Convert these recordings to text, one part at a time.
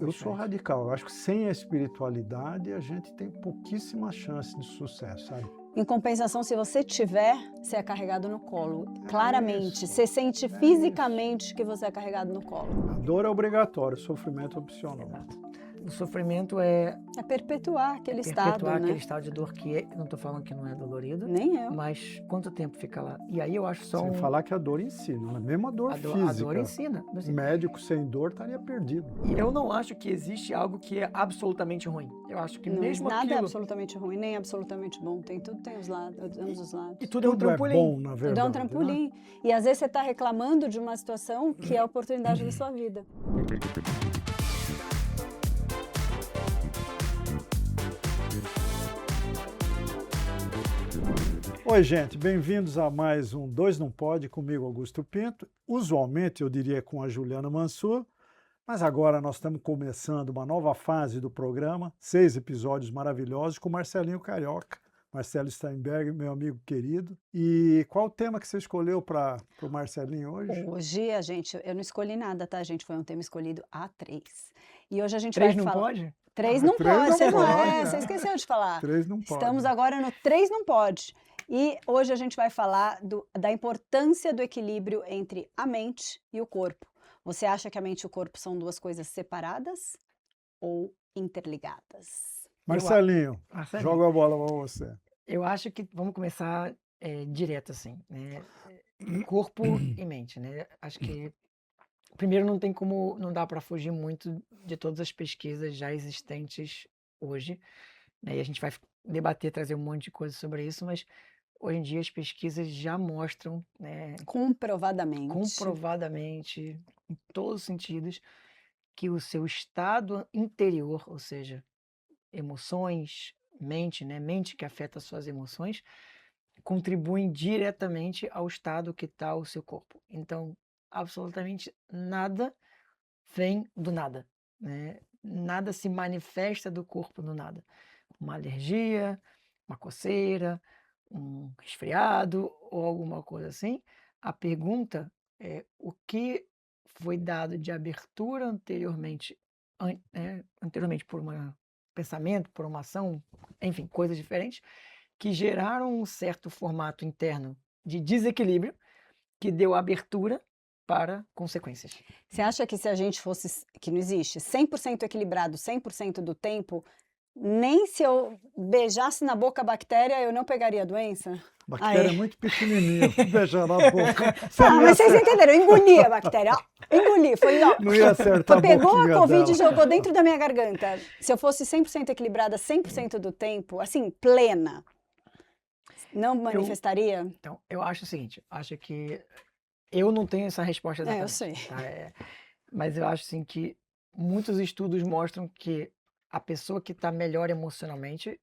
Eu sou radical. Eu acho que sem a espiritualidade a gente tem pouquíssima chance de sucesso, sabe? Em compensação, se você tiver, você é carregado no colo. Claramente, isso, você sente é fisicamente que você é carregado no colo. A dor é obrigatória, o sofrimento é opcional. Exato. O sofrimento é É perpetuar aquele perpetuar estado, aquele né? estado de dor que eu não estou falando que não é dolorido, Nem eu. mas quanto tempo fica lá? E aí eu acho só Sem falar que a dor ensina, né? Mesmo a dor a física. dor ensina. Um médico sem dor estaria perdido. E eu não acho que existe algo que é absolutamente ruim. Eu acho que Não, mesmo nada é aquilo... absolutamente ruim, nem absolutamente bom. Tem tem os lados, ambos os lados. E tudo é um Tudo é trampolim. bom, na Tudo verdade. é um né? trampolim. E às vezes você está reclamando de uma situação que é a oportunidade da sua vida. Oi, gente, bem-vindos a mais um Dois Não Pode, comigo, Augusto Pinto. Usualmente eu diria com a Juliana Mansur, mas agora nós estamos começando uma nova fase do programa, 6 episódios maravilhosos com Marcelinho Carioca, Marcelo Steinberg, meu amigo querido. E qual o tema que você escolheu para o Marcelinho hoje? Hoje eu não escolhi nada, tá, gente? Foi um tema escolhido a três. E hoje a gente Três vai não falar. pode? Três Ah, não três pode, não você não pode, é, é. você esqueceu de falar. 3 não pode. Estamos agora no três não pode. E hoje a gente vai falar da importância do equilíbrio entre a mente e o corpo. Você acha que a mente e o corpo são duas coisas separadas ou interligadas? Marcelinho, Marcelinho, joga a bola para você. eu acho que vamos começar direto assim, né? Corpo e mente, né? Acho que primeiro não dá para fugir muito de todas as pesquisas já existentes hoje, né? E a gente vai debater, trazer um monte de coisa sobre isso, mas hoje em dia as pesquisas já mostram, né, comprovadamente, em todos os sentidos, que o seu estado interior, ou seja, emoções, mente, né, mente que afeta as suas emoções, contribuem diretamente ao estado que está o seu corpo. Então, absolutamente nada vem do nada, né? Nada se manifesta do corpo do nada. Uma alergia, uma coceira, um resfriado ou alguma coisa assim. A pergunta é o que foi dado de abertura anteriormente por um pensamento, por uma ação, enfim, coisas diferentes, que geraram um certo formato interno de desequilíbrio que deu abertura para consequências. Você acha que se a gente fosse, que não existe, 100% equilibrado 100% do tempo, nem se eu beijasse na boca a bactéria, eu não pegaria a doença? A bactéria é muito pequenininha, beijar na boca. Mas vocês entenderam, eu engoli a bactéria, ó, engoli, foi ó, Não ia acertar a pegou a boquinha Covid e dela. jogou dentro da minha garganta. Se eu fosse 100% equilibrada 100% do tempo, assim, plena, não manifestaria? Então, eu acho o seguinte, acho que eu não tenho essa resposta exatamente. Eu sei. Tá? Mas eu acho assim que muitos estudos mostram que a pessoa que está melhor emocionalmente,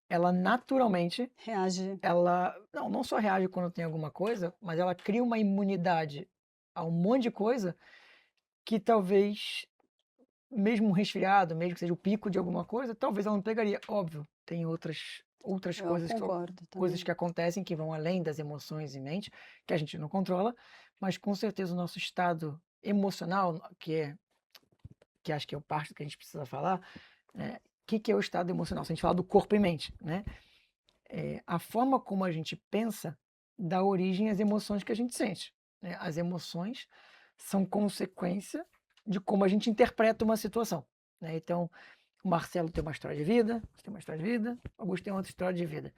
ela naturalmente, Reage. ela não só reage quando tem alguma coisa, mas ela cria uma imunidade a um monte de coisa que talvez, mesmo um resfriado, mesmo que seja o pico de alguma coisa, talvez ela não pegaria. Óbvio, tem outras Eu coisas, concordo coisas também. que acontecem que vão além das emoções e mente, que a gente não controla, mas com certeza o nosso estado emocional, que acho que é o parte que a gente precisa falar, né? O que é o estado emocional? Se a gente falar do corpo e mente, né? A forma como a gente pensa dá origem às emoções que a gente sente, né? As emoções são consequência de como a gente interpreta uma situação, né? Então, o Marcelo tem uma história de vida, você tem uma história de vida, o Augusto tem outra história de vida.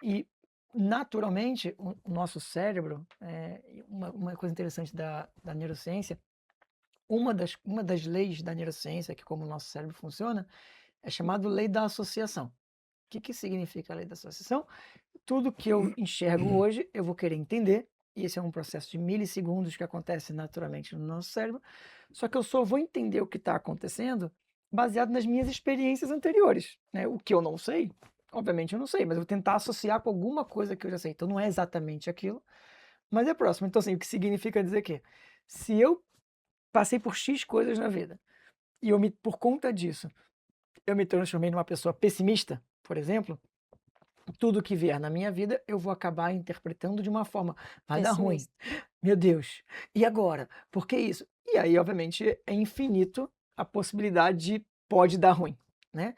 E, naturalmente, o nosso cérebro, uma coisa interessante da neurociência, uma das leis da neurociência, que como o nosso cérebro funciona, é chamada lei da associação. O que significa a lei da associação? Tudo que eu enxergo hoje, eu vou querer entender, e esse é um processo de milissegundos que acontece naturalmente no nosso cérebro, só que eu só vou entender o que está acontecendo baseado nas minhas experiências anteriores, né? O que eu não sei, obviamente eu não sei, mas eu vou tentar associar com alguma coisa que eu já sei. Então não é exatamente aquilo, mas é próximo. Então assim, o que significa dizer que se eu passei por X coisas na vida e por conta disso, eu me transformei numa pessoa pessimista, por exemplo, tudo que vier na minha vida eu vou acabar interpretando de uma forma, vai dar ruim, meu Deus, e agora? Por que isso? E aí, obviamente, é infinito a possibilidade de pode dar ruim, né?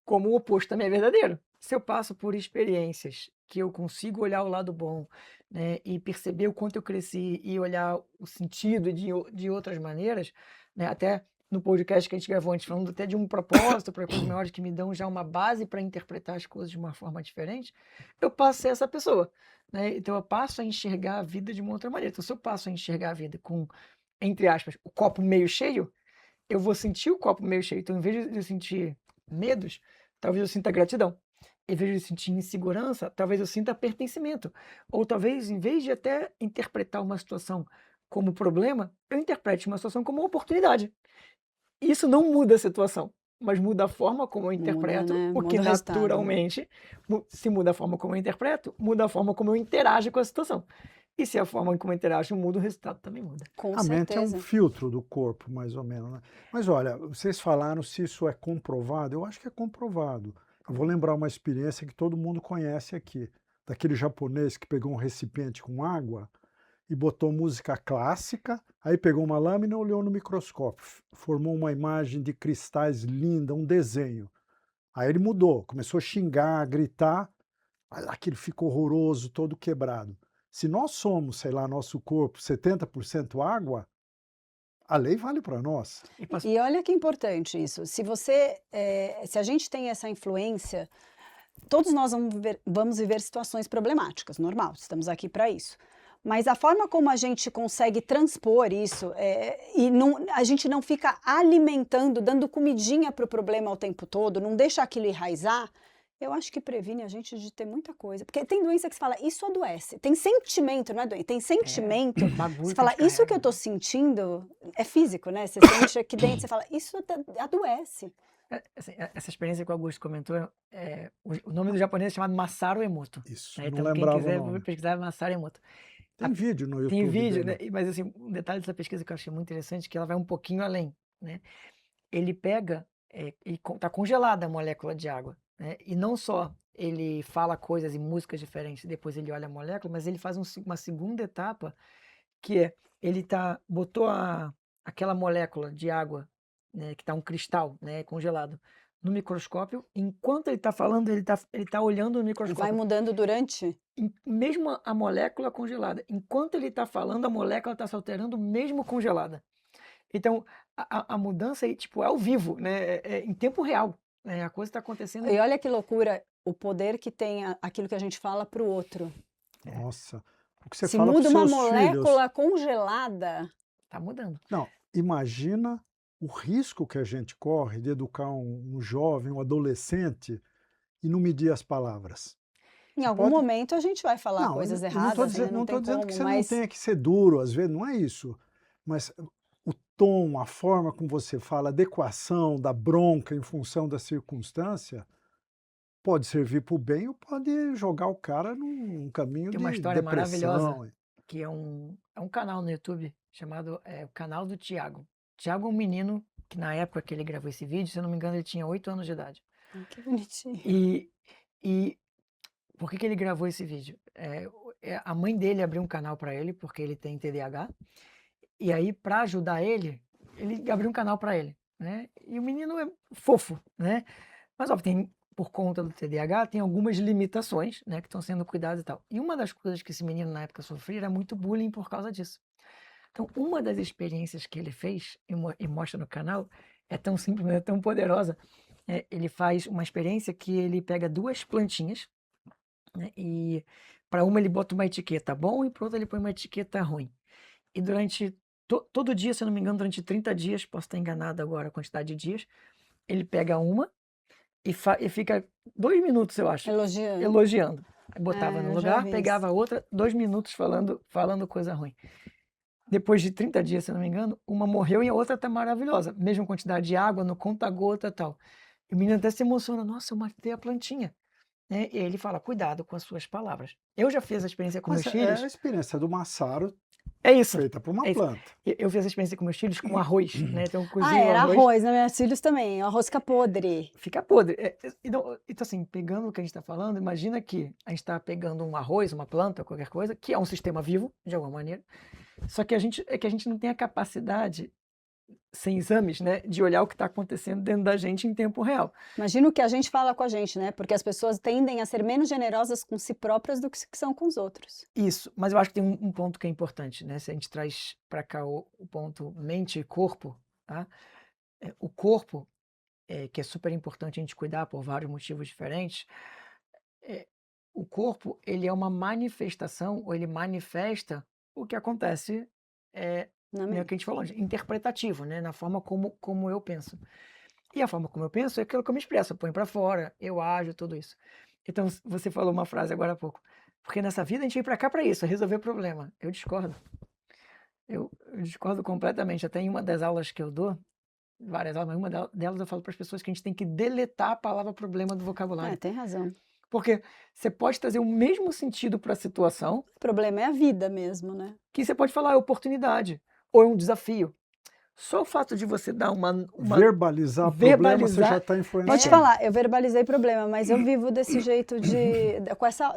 Como o oposto também é verdadeiro. Se eu passo por experiências que eu consigo olhar o lado bom, né, e perceber o quanto eu cresci e olhar o sentido de outras maneiras, né, até no podcast que a gente gravou antes, falando até de um propósito para coisas maiores que me dão já uma base para interpretar as coisas de uma forma diferente, eu passo a ser essa pessoa, né? Então eu passo a enxergar a vida de uma outra maneira. Então se eu passo a enxergar a vida com, entre aspas, o copo meio cheio, eu vou sentir o copo meio cheio. Então, em vez de eu sentir medos, talvez eu sinta gratidão. Em vez de sentir insegurança, talvez eu sinta pertencimento. Ou talvez, em vez de até interpretar uma situação como problema, eu interprete uma situação como uma oportunidade. Isso não muda a situação, mas muda a forma como eu Muda, interpreto, né? porque Muda o resultado, né? naturalmente, se muda a forma como eu interpreto, muda a forma como eu interajo com a situação. E se a forma como eu interajo muda, o resultado também muda. Com A mente é um certeza. filtro do corpo, mais ou menos, né? Mas olha, vocês falaram se isso é comprovado. Eu acho que é comprovado. Eu vou lembrar uma experiência que todo mundo conhece aqui, daquele japonês que pegou um recipiente com água e botou música clássica, aí pegou uma lâmina e olhou no microscópio, formou uma imagem de cristais linda, um desenho. Aí ele mudou, começou a xingar, a gritar, aquilo ficou horroroso, todo quebrado. Se nós somos, sei lá, nosso corpo 70% água, a lei vale para nós. E passo- E olha que importante isso. Se a gente tem essa influência, todos nós vamos viver situações problemáticas, normal, estamos aqui para isso. Mas a forma como a gente consegue transpor isso, a gente não fica alimentando, dando comidinha para o problema o tempo todo, não deixa aquilo enraizar, eu acho que previne a gente de ter muita coisa. Porque tem doença que você fala, isso adoece. Tem sentimento, não é doença, tem sentimento. bagulho Você que a fala, gente isso que eu carrega. tô sentindo é físico, né? Você sente aqui dentro, você fala, isso adoece. Assim, essa experiência que o Augusto comentou, o nome do japonês é chamado Masaru Emoto. Isso, Né? não Então, quem lembrava o quiser nome. pesquisar é Masaru Emoto. Tem vídeo no Tem YouTube vídeo, dele. né? Mas assim, um detalhe dessa pesquisa que eu achei muito interessante, que ela vai um pouquinho além, né? Ele pega e tá congelada a molécula de água, né? E não só ele fala coisas e músicas diferentes, depois ele olha a molécula, mas ele faz uma segunda etapa, que é, ele botou aquela molécula de água, né, que tá um cristal, né, congelado, no microscópio. Enquanto ele tá falando, ele tá olhando no Vai microscópio. mudando durante. Mesmo a molécula congelada. Enquanto ele está falando, a molécula está se alterando mesmo congelada. Então, a mudança aí, tipo, é ao vivo, né? Em tempo real. Né? A coisa está acontecendo. E olha que loucura o poder que tem aquilo que a gente fala para o outro. Nossa, o que você Se fala para muda os uma seus filhos. molécula congelada, Tá mudando. Não, imagina o risco que a gente corre de educar um jovem, um adolescente e não medir as palavras. em Você algum pode- momento a gente vai falar Não, coisas eu erradas, né? não Não estou tem dizendo como, que você não mas tenha que ser duro, às vezes, não é isso. Mas o tom, a forma como você fala, a adequação da bronca em função da circunstância, pode servir para o bem ou pode jogar o cara num caminho Tem uma de história maravilhosa, depressão. que é um canal no YouTube chamado o canal do Tiago. Tiago é um menino que, na época que ele gravou esse vídeo, se eu não me engano, ele tinha 8 anos de idade. que bonitinho. E por que ele gravou esse vídeo? A mãe dele abriu um canal para ele, porque ele tem TDAH. E aí, para ajudar ele abriu um canal para ele, né? E o menino é fofo, né? Mas, ó, por conta do TDAH, tem algumas limitações, né? Que estão sendo cuidadas e tal. E uma das coisas que esse menino, na época, sofria era muito bullying por causa disso. Então, uma das experiências que ele fez, e mostra no canal, é tão simples, mas é tão poderosa. Ele faz uma experiência que ele pega 2 plantinhas, né, e para uma ele bota uma etiqueta bom e para outra ele põe uma etiqueta ruim. E durante todo dia, se eu não me engano, durante 30 dias, posso estar enganado agora a quantidade de dias, ele pega uma e fica 2 minutos, eu acho, Elogiando. elogiando. Aí botava no eu já lugar, vi pegava outra, 2 minutos falando coisa ruim. Depois de 30 dias, se eu não me engano, uma morreu e a outra tá maravilhosa. Mesma quantidade de água, no conta-gota e tal. E o menino até se emociona. Nossa, eu matei a plantinha. Né? E aí ele fala, cuidado com as suas palavras. Eu já fiz a experiência com Mas meus é a filhos. experiência do Massaro É isso. feita para uma É isso. planta. Eu fiz a experiência com meus filhos com arroz. Né? Então eu cozinho era arroz. arroz, né? Meus filhos também. Arroz fica podre. Fica podre. Então, assim, pegando o que a gente está falando, imagina que a gente está pegando um arroz, uma planta, qualquer coisa, que é um sistema vivo, de alguma maneira. Só que a gente não tem a capacidade sem exames, né, de olhar o que está acontecendo dentro da gente em tempo real. Imagina o que a gente fala com a gente, né? Porque as pessoas tendem a ser menos generosas com si próprias do que são com os outros. Isso, mas eu acho que tem um ponto que é importante, né? Se a gente traz para cá o ponto mente e corpo, tá? O corpo, que é super importante a gente cuidar por vários motivos diferentes, é, o corpo, ele é uma manifestação, ou ele manifesta o que acontece, Não é né, o mesmo? que a gente falou, interpretativo, né? Na forma como eu penso. E a forma como eu penso é aquilo que eu me expresso, eu ponho para fora, eu ajo, tudo isso. Então, você falou uma frase agora há pouco. Porque nessa vida a gente veio para cá para isso, resolver problema. Eu discordo. Eu discordo completamente. Até em uma das aulas que eu dou, várias aulas, mas uma delas eu falo para as pessoas que a gente tem que deletar a palavra problema do vocabulário. Tem razão. Porque você pode trazer o mesmo sentido para a situação, O problema é a vida mesmo, né? que você pode falar é oportunidade, ou é um desafio. Só o fato de você dar uma Verbalizar problema, você já está Vou te influenciando. falar, eu verbalizei problema, mas eu vivo desse jeito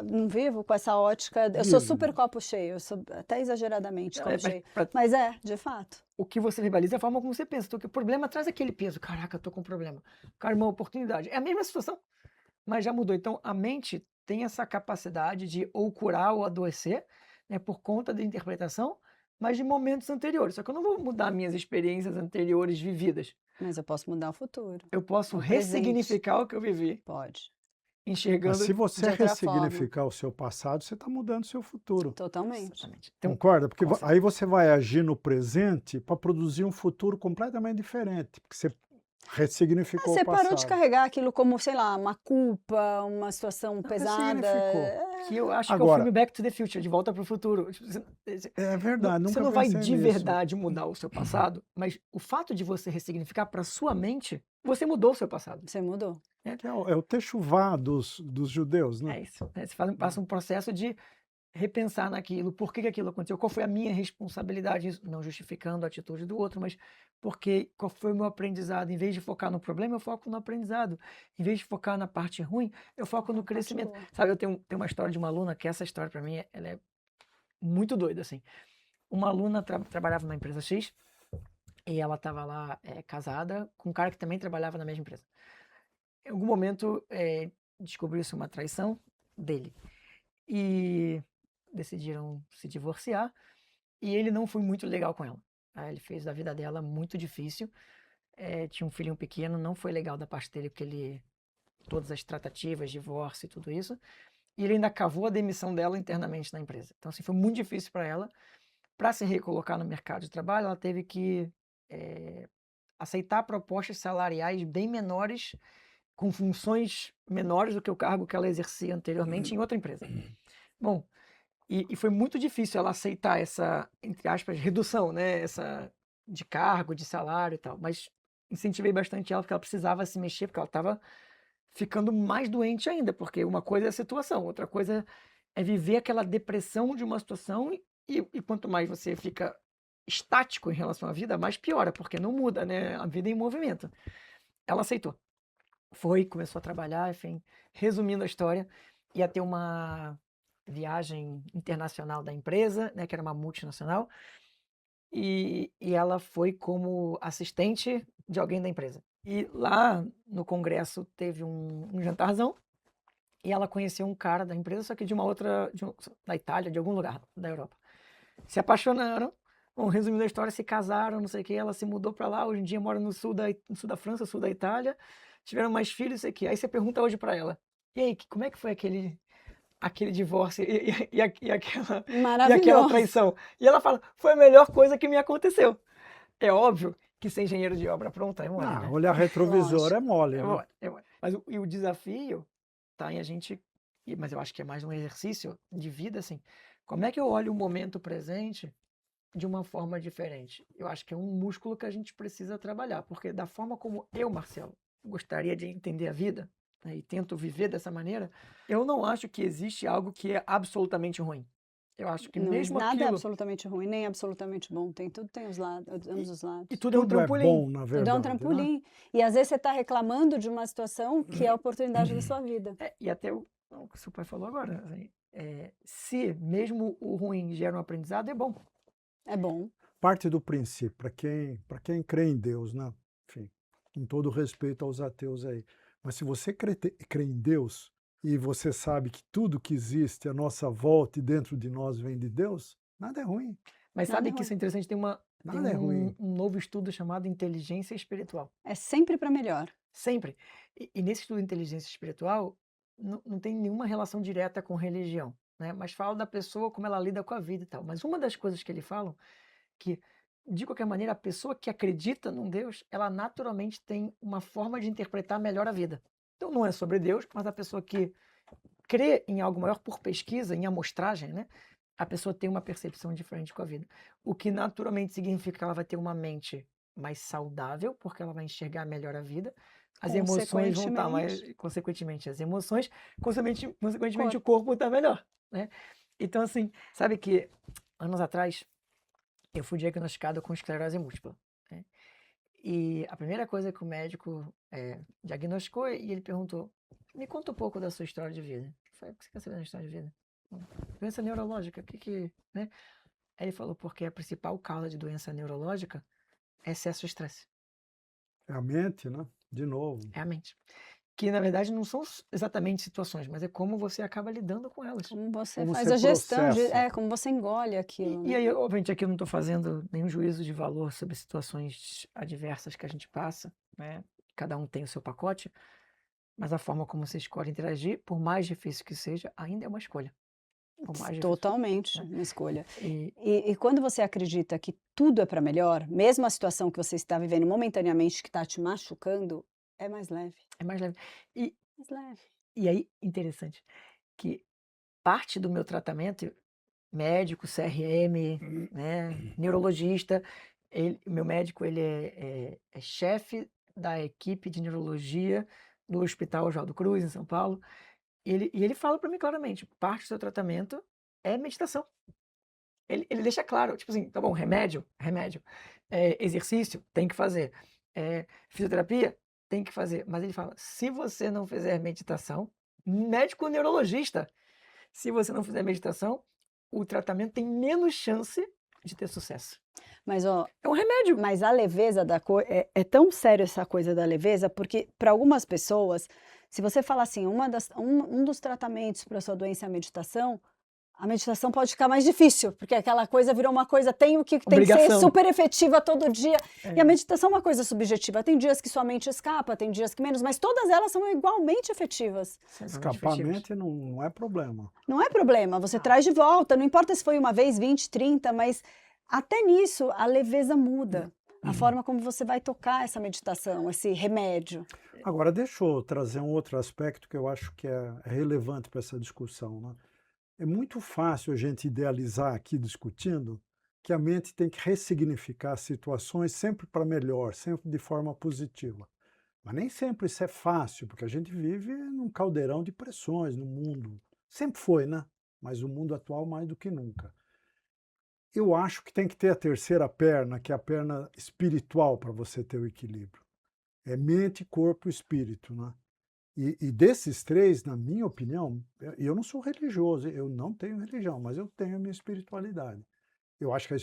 não vivo com essa ótica, eu sou Vive. super copo cheio, eu sou até exageradamente Não, copo cheio, mas de fato. o que você verbaliza é a forma como você pensa. Então, que o problema traz aquele peso. Caraca, eu tô com um problema. Cara, uma oportunidade. É a mesma situação, mas já mudou. Então, a mente tem essa capacidade de ou curar ou adoecer, né, por conta da interpretação, mas de momentos anteriores. Só que eu não vou mudar minhas experiências anteriores vividas. Mas eu posso mudar o futuro. Eu posso O presente. ressignificar o que eu vivi, Pode, enxergando. Mas se você de outra forma. ressignificar o seu passado, você está mudando o seu futuro. totalmente. Exatamente. Então, Concorda? Porque com certeza. aí você vai agir no presente para produzir um futuro completamente diferente, porque você ressignificou Você o passado. parou de carregar aquilo como, sei lá, uma culpa, uma situação pesada. ressignificou. Que eu acho que é o Agora, filme Back to the Future, De Volta para o Futuro. Tipo, é verdade, você nunca não vai pensei de nisso. verdade mudar o seu passado, mas o fato de você ressignificar para sua mente, você mudou o seu passado. Você mudou. Que é o techuvá dos judeus, né? É isso. Né? Você passa um processo de repensar naquilo, por que aquilo aconteceu, qual foi a minha responsabilidade nisso, não justificando a atitude do outro, mas qual foi o meu aprendizado. Em vez de focar no problema, eu foco no aprendizado. Em vez de focar na parte ruim, eu foco no crescimento. boa. Sabe, eu tenho uma história de uma aluna, que essa história para mim, ela é muito doida, assim. Uma aluna trabalhava numa empresa X, e ela estava lá casada com um cara que também trabalhava na mesma empresa. Em algum momento, descobriu-se uma traição dele. E decidiram se divorciar. E ele não foi muito legal com ela. Ele fez da vida dela muito difícil. Tinha um filhinho pequeno, não foi legal da parte dele, porque todas as tratativas, divórcio e tudo isso. E ele ainda cavou a demissão dela internamente na empresa. Então, assim, foi muito difícil para ela. Para se recolocar no mercado de trabalho, ela teve que aceitar propostas salariais bem menores, com funções menores do que o cargo que ela exercia anteriormente em outra empresa. Bom, e foi muito difícil ela aceitar essa, entre aspas, redução, né? Essa de cargo, de salário e tal. Mas incentivei bastante ela, porque ela precisava se mexer, porque ela estava ficando mais doente ainda, porque uma coisa é a situação, outra coisa é viver aquela depressão de uma situação e quanto mais você fica estático em relação à vida, mais piora, porque não muda, né? A vida é em movimento. Ela aceitou. Começou a trabalhar, enfim, resumindo a história, ia ter uma viagem internacional da empresa, né, que era uma multinacional, e ela foi como assistente de alguém da empresa. E lá no congresso teve um jantarzão, e ela conheceu um cara da empresa, só que de uma outra, da Itália, de algum lugar da Europa. Se apaixonaram, bom, resumindo a história, se casaram, não sei o que, ela se mudou para lá, hoje em dia mora no sul da França, sul da Itália, tiveram mais filhos, não sei o que. Aí você pergunta hoje para ela, e aí, como é que foi aquele divórcio e aquela traição? E ela fala, foi a melhor coisa que me aconteceu. É óbvio que ser engenheiro de obra pronta é mole, né? Olhar retrovisor Lógico. é mole, É né? mole, é mole. Mas o desafio tá em a gente, mas eu acho que é mais um exercício de vida, assim, como é que eu olho o momento presente de uma forma diferente? Eu acho que é um músculo que a gente precisa trabalhar, porque da forma como eu, Marcelo, gostaria de entender a vida, né, e tento viver dessa maneira, eu não acho que existe algo que é absolutamente ruim. Eu acho que Não, mesmo nada é aquilo... absolutamente ruim, nem absolutamente bom. Tudo tem os lados, ambos os lados. E tudo é um Tudo é trampolim. bom, na Tudo verdade. é um né? trampolim. E às vezes você está reclamando de uma situação que é a oportunidade da sua vida. E até o que seu pai falou agora, assim, se mesmo o ruim gera um aprendizado, é bom. É bom. parte do princípio, para quem crê em Deus, né? Enfim, com todo respeito aos ateus aí. Mas se você crê em Deus e você sabe que tudo que existe à nossa volta e dentro de nós vem de Deus, nada é ruim, Mas Nada sabe é que isso ruim. é interessante, tem nada é ruim. um novo estudo chamado inteligência espiritual. É sempre para melhor. Sempre. E nesse estudo de inteligência espiritual, não tem nenhuma relação direta com religião, né? Mas fala da pessoa, como ela lida com a vida e tal. Mas uma das coisas que eles falam, que, de qualquer maneira, a pessoa que acredita num Deus, ela naturalmente tem uma forma de interpretar melhor a vida. Então não é sobre Deus, mas a pessoa que crê em algo maior por pesquisa, em amostragem, né? A pessoa tem uma percepção diferente com a vida. O que naturalmente significa que ela vai ter uma mente mais saudável, porque ela vai enxergar melhor a vida. As emoções vão estar mais, consequentemente, as emoções, consequentemente o corpo está melhor, né? Então, assim, sabe que anos atrás eu fui diagnosticado com esclerose múltipla, né? E a primeira coisa que o médico diagnosticou, e ele perguntou: me conta um pouco da sua história de vida. Eu falei: o que você quer saber da história de vida? Doença neurológica, né? Aí ele falou: porque a principal causa de doença neurológica é excesso de estresse. É a mente, né? De novo. É a mente. Que, na verdade, não são exatamente situações, mas é como você acaba lidando com elas. Como você Como faz você a gestão, processa. como você engole aquilo, E né? aí, obviamente, aqui eu não estou fazendo nenhum juízo de valor sobre situações adversas que a gente passa, né? Cada um tem o seu pacote, mas a forma como você escolhe interagir, por mais difícil que seja, ainda é uma escolha. Por mais difícil, Totalmente né? uma escolha. E E quando você acredita que tudo é para melhor, mesmo a situação que você está vivendo momentaneamente que está te machucando, é mais leve. é mais leve. E, Mais leve. e aí, interessante, que parte do meu tratamento, médico, CRM, né, neurologista, meu médico ele é chefe da equipe de neurologia do Hospital Oswaldo Cruz, em São Paulo, e ele fala para mim claramente: parte do seu tratamento é meditação. Ele deixa claro, tipo assim, tá bom, remédio, exercício, tem que fazer, fisioterapia, tem que fazer, mas ele fala: se você não fizer meditação, médico neurologista, se você não fizer meditação, o tratamento tem menos chance de ter sucesso. Mas, ó, É um remédio. mas a leveza da coisa é tão sério essa coisa da leveza, porque para algumas pessoas, se você falar assim, um dos tratamentos para sua doença é a meditação pode ficar mais difícil, porque aquela coisa virou uma coisa, tem que ser Obrigação. super efetiva todo dia. E a É, meditação é uma coisa subjetiva. Tem dias que sua mente escapa, tem dias que menos, mas todas elas são igualmente efetivas. Escapar a mente não é problema. Não é problema, você traz de volta, não importa se foi uma vez, 20, 30, mas até nisso a leveza muda. A forma como você vai tocar essa meditação, esse remédio. Agora, deixa eu trazer um outro aspecto que eu acho que é relevante para essa discussão, né? É muito fácil a gente idealizar aqui discutindo que a mente tem que ressignificar situações sempre para melhor, sempre de forma positiva. Mas nem sempre isso é fácil, porque a gente vive num caldeirão de pressões no mundo. Sempre foi, né? Mas o mundo atual mais do que nunca. Eu acho que tem que ter a terceira perna, que é a perna espiritual, para você ter o equilíbrio. É mente, corpo e espírito, né? E desses três, na minha opinião, eu não sou religioso, eu não tenho religião, mas eu tenho a minha espiritualidade. Eu acho que a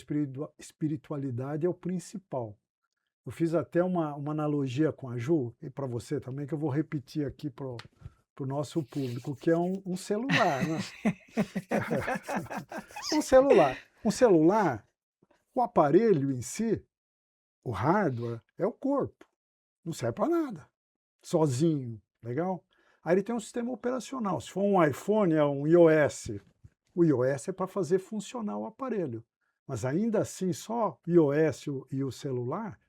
espiritualidade é o principal. Eu fiz até uma analogia com a Ju, e para você também, que eu vou repetir aqui para o nosso público, que é um celular, né? Um celular. Um celular, o aparelho em si, o hardware, é o corpo. Não serve para nada. Sozinho. Legal? Aí ele tem um sistema operacional. Se for um iPhone, é um iOS. O iOS é para fazer funcionar o aparelho. Mas ainda assim, só o iOS e o celular,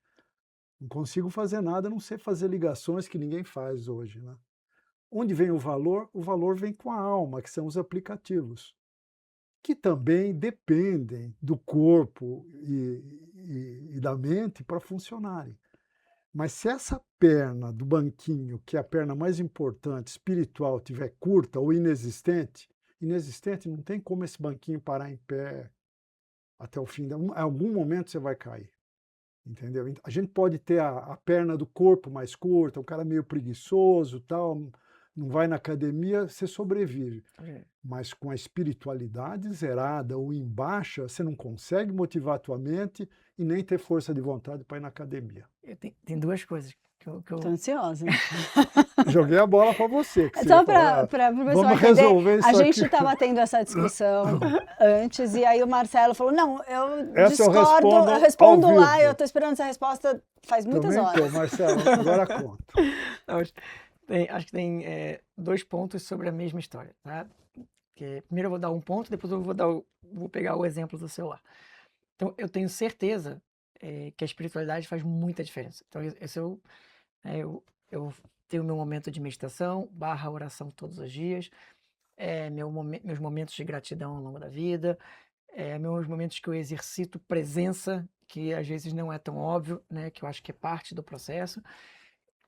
não consigo fazer nada, a não sei fazer ligações que ninguém faz hoje, né? Onde vem o valor? O valor vem com a alma, que são os aplicativos, que também dependem do corpo e da mente para funcionarem. Mas se essa perna do banquinho, que é a perna mais importante, espiritual, tiver curta ou inexistente, não tem como esse banquinho parar em pé até o fim. Em algum momento você vai cair, entendeu? A gente pode ter a perna do corpo mais curta, o cara meio preguiçoso, tal, não vai na academia, você sobrevive. Mas com a espiritualidade zerada ou em baixa, você não consegue motivar a tua mente e nem ter força de vontade para ir na academia. Tem duas coisas que eu Tô ansiosa. Joguei a bola para você. Que você Só ia falar, para o pessoal vamos entender, resolver isso a gente aqui. estava tendo essa discussão antes, e aí o Marcelo falou, não, eu Essa eu discordo, respondo eu respondo ao lá, vivo. eu estou esperando essa resposta faz muitas Também horas. tô, Marcelo, agora conta. Não, acho que tem 2 pontos sobre a mesma história, tá? Primeiro eu vou dar um ponto, depois eu vou pegar o exemplo do celular. Então, eu tenho certeza que a espiritualidade faz muita diferença. Então, eu tenho meu momento de meditação, / oração todos os dias, meus momentos de gratidão ao longo da vida, meus momentos que eu exercito presença, que às vezes não é tão óbvio, né? Que eu acho que é parte do processo.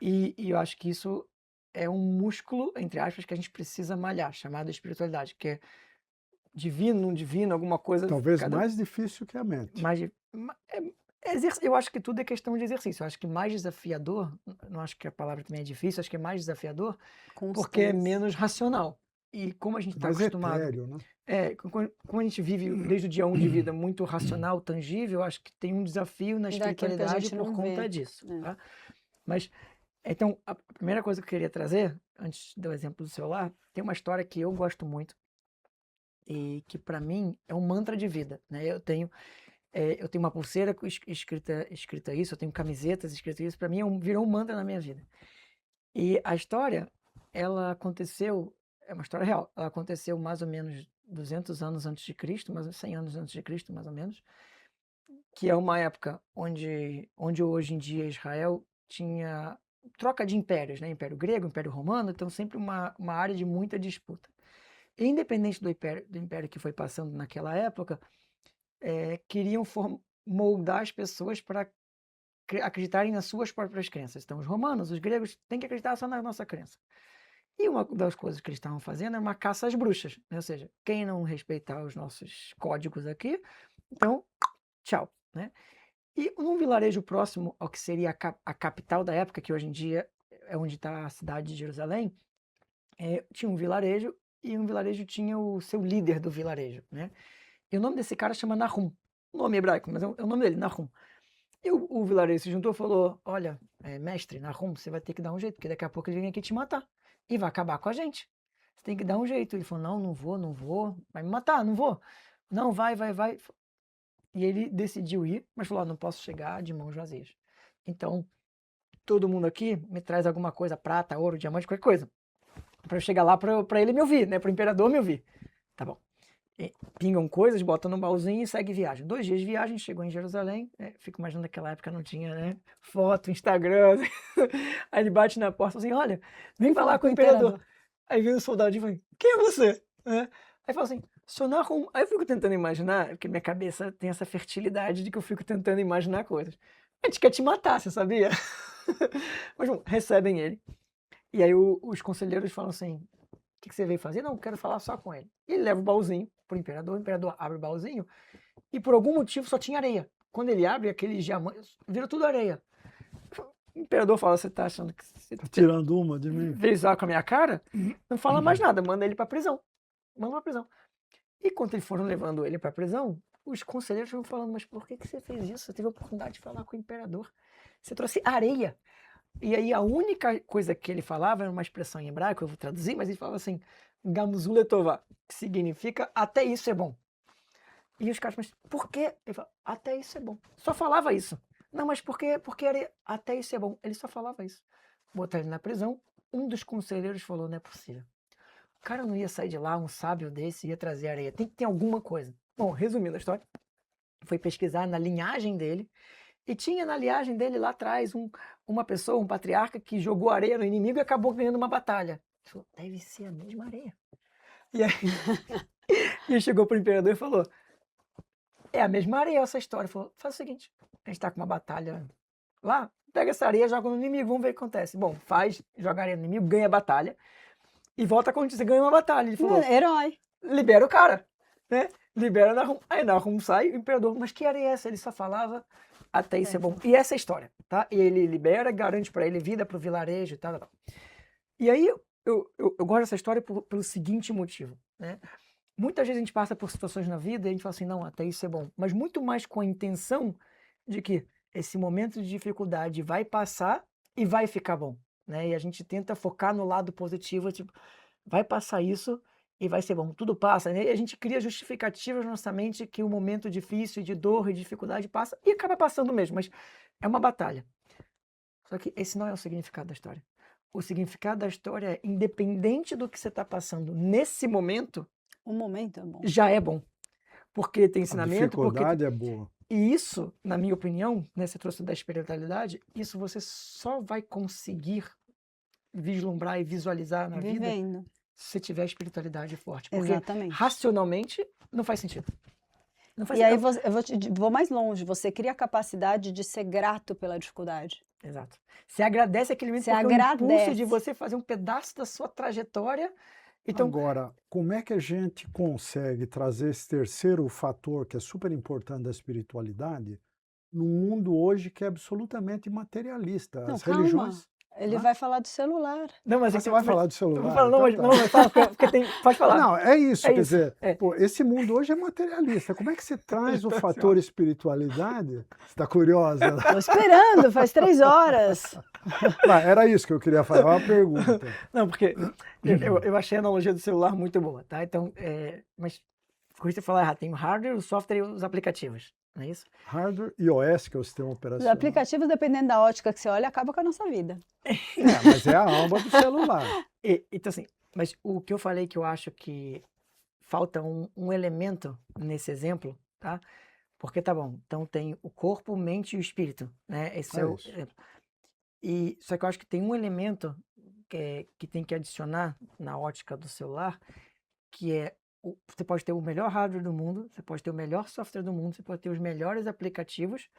E eu acho que isso é um músculo, entre aspas, que a gente precisa malhar, chamado espiritualidade, que é divino, não divino, alguma coisa. Talvez mais difícil que a mente. Eu acho que tudo é questão de exercício. Eu acho que mais desafiador, não acho que a palavra também é difícil, acho que é mais desafiador porque é menos racional. E como a gente está Mais acostumado. etéreo, né? Como a gente vive desde o dia 1 de vida muito racional, tangível, acho que tem um desafio na Daquilo que a espiritualidade gente por não conta vê. disso. Tá? Mas, então, a primeira coisa que eu queria trazer, antes do exemplo do celular, tem uma história que eu gosto muito e que, para mim, é um mantra de vida. Né? Eu tenho uma pulseira escrita isso, eu tenho camisetas escritas isso, para mim virou um mantra na minha vida. E a história, ela aconteceu, é uma história real, ela aconteceu mais ou menos 200 anos antes de Cristo, mais 100 anos antes de Cristo, mais ou menos, que é uma época onde hoje em dia Israel tinha troca de impérios, né? Império grego, Império romano, então sempre uma área de muita disputa. E independente do império que foi passando naquela época, queriam moldar as pessoas para acreditarem nas suas próprias crenças. Então, os romanos, os gregos, têm que acreditar só na nossa crença. E uma das coisas que eles estavam fazendo era uma caça às bruxas, né? Ou seja, quem não respeitar os nossos códigos aqui, então, tchau, né? E num vilarejo próximo ao que seria a capital da época, que hoje em dia é onde está a cidade de Jerusalém, tinha um vilarejo, e um vilarejo tinha o seu líder do vilarejo, né? E o nome desse cara chama Nahum. Um nome hebraico, mas é o nome dele, Nahum. E o vilarejo se juntou e falou, olha, mestre, Nahum, você vai ter que dar um jeito, porque daqui a pouco ele vem aqui te matar. E vai acabar com a gente. Você tem que dar um jeito. Ele falou, não vou. Vai me matar, não vou. Não, vai. E ele decidiu ir, mas falou, não posso chegar de mãos vazias. Então, todo mundo aqui me traz alguma coisa, prata, ouro, diamante, qualquer coisa. Para eu chegar lá para ele me ouvir, né? Para o imperador me ouvir. Tá bom. Pingam coisas, botam no baúzinho e segue viagem. 2 dias de viagem, chegou em Jerusalém. Fico imaginando naquela época não tinha, né? Foto, Instagram. Aí ele bate na porta assim, olha, vem falar com o imperador. Aí vem o soldadinho e fala, quem é você? Aí fala assim, sou Nahum. Aí eu fico tentando imaginar, porque minha cabeça tem essa fertilidade de que eu fico tentando imaginar coisas. A gente quer te matar, você sabia? Mas bom, recebem ele. E aí os conselheiros falam assim, o que você veio fazer? Não, quero falar só com ele. E ele leva o baúzinho pro imperador, o imperador abre o baúzinho e por algum motivo só tinha areia. Quando ele abre, aqueles diamantes, vira tudo areia. O imperador fala, você tá achando que você tá tirando uma de mim? Veio usar com a minha cara? Não fala mais nada, manda ele pra prisão. Manda pra prisão. E quando eles foram levando ele pra prisão, os conselheiros foram falando, mas por que você fez isso? Você teve a oportunidade de falar com o imperador. Você trouxe areia. E aí a única coisa que ele falava era uma expressão em hebraico, eu vou traduzir, mas ele falava assim, Gamzu letová, que significa até isso é bom. E os caras, mas por quê? Ele falava, até isso é bom. Só falava isso. Não, mas por quê? Porque até isso é bom. Ele só falava isso. Botaram ele na prisão, um dos conselheiros falou, não é possível. O cara não ia sair de lá, um sábio desse, ia trazer areia. Tem que ter alguma coisa. Bom, resumindo a história, foi pesquisar na linhagem dele, e tinha na linhagem dele lá atrás uma pessoa, um patriarca, que jogou areia no inimigo e acabou ganhando uma batalha. Ele falou, deve ser a mesma areia. E aí ele chegou para o imperador e falou, é a mesma areia essa história. Ele falou, faz o seguinte, a gente está com uma batalha lá, pega essa areia, joga no inimigo, vamos ver o que acontece. Bom, joga areia no inimigo, ganha a batalha, e volta quando você ganha uma batalha. Ele falou, herói. Libera o cara, né? Libera Nahum. Aí Nahum sai, o imperador, mas que areia é essa? Ele só falava, até isso é bom. E essa é a história, tá? E ele libera, garante para ele vida, para o vilarejo e tal. E aí eu gosto dessa história pelo seguinte motivo, né? Muitas vezes a gente passa por situações na vida e a gente fala assim, não, até isso é bom. Mas muito mais com a intenção de que esse momento de dificuldade vai passar e vai ficar bom, né? E a gente tenta focar no lado positivo, tipo, vai passar isso e vai ser bom, tudo passa, né? E a gente cria justificativas na nossa mente que o momento difícil, de dor e dificuldade passa e acaba passando mesmo, mas é uma batalha. Só que esse não é o significado da história. O significado da história é, independente do que você está passando nesse momento, O momento é bom. já é bom. Porque tem A ensinamento, porque... dificuldade é boa. E isso, na minha opinião, né, você trouxe da espiritualidade, isso você só vai conseguir vislumbrar e visualizar na vida Vivendo. se você tiver espiritualidade forte. Porque Exatamente. racionalmente não faz sentido. Não faz E aí sentido. eu vou mais longe, você cria a capacidade de ser grato pela dificuldade. Exato. Você agradece aquele momento Você porque é o impulso de agradece. você fazer um pedaço da sua trajetória. Então, Agora, como é que a gente consegue trazer esse terceiro fator, que é super importante da espiritualidade, num mundo hoje que é absolutamente materialista? Não, As calma. religiões. Ele Hã? vai falar do celular. não, mas Ah, é você que- vai mas- falar do eu celular? vou falar, não, Então mas, tá. não, mas fala, porque tem, pode falar. Não, é isso, É quer isso, dizer, é. pô, esse mundo hoje é materialista. Como é que você traz o Então, assim, fator espiritualidade? Você está curiosa? Né? Tô esperando, faz 3 horas. Mas era isso que eu queria fazer, uma pergunta. Não, porque eu achei a analogia do celular muito boa, tá? Então, mas corrija você falar errado, tem o hardware, o software e os aplicativos, não é isso? Hardware iOS, que é o sistema Os operacional. aplicativos, dependendo da ótica que você olha, acaba com a nossa vida. É, mas é a alma do celular. Então assim, mas o que eu falei que eu acho que falta um elemento nesse exemplo, tá? Porque tá bom, então tem o corpo, mente e o espírito, né? Esse É é o isso. só que eu acho que tem um elemento que tem que adicionar na ótica do celular, que é você pode ter o melhor hardware do mundo, você pode ter o melhor software do mundo, você pode ter os melhores aplicativos,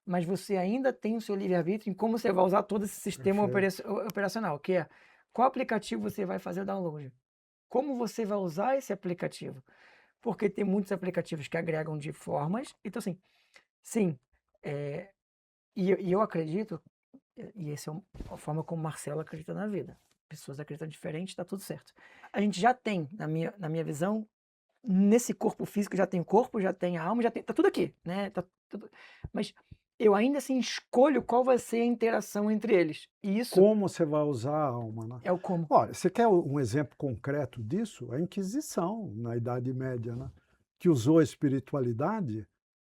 mas você ainda tem o seu livre-arbítrio em como você vai usar todo esse sistema operacional, que é qual aplicativo você vai fazer o download, como você vai usar esse aplicativo, porque tem muitos aplicativos que agregam de formas, então assim, sim, e eu acredito, e essa é a forma como o Marcelo acredita na vida, pessoas acreditam diferente, está tudo certo. A gente já tem, na minha visão, nesse corpo físico, já tem o corpo, já tem a alma, já tem, tá tudo aqui, né? Tá tudo, mas eu ainda assim escolho qual vai ser a interação entre eles. E isso Como você vai usar a alma, né? é o como. Olha, você quer um exemplo concreto disso? A Inquisição, na Idade Média, né? Que usou a espiritualidade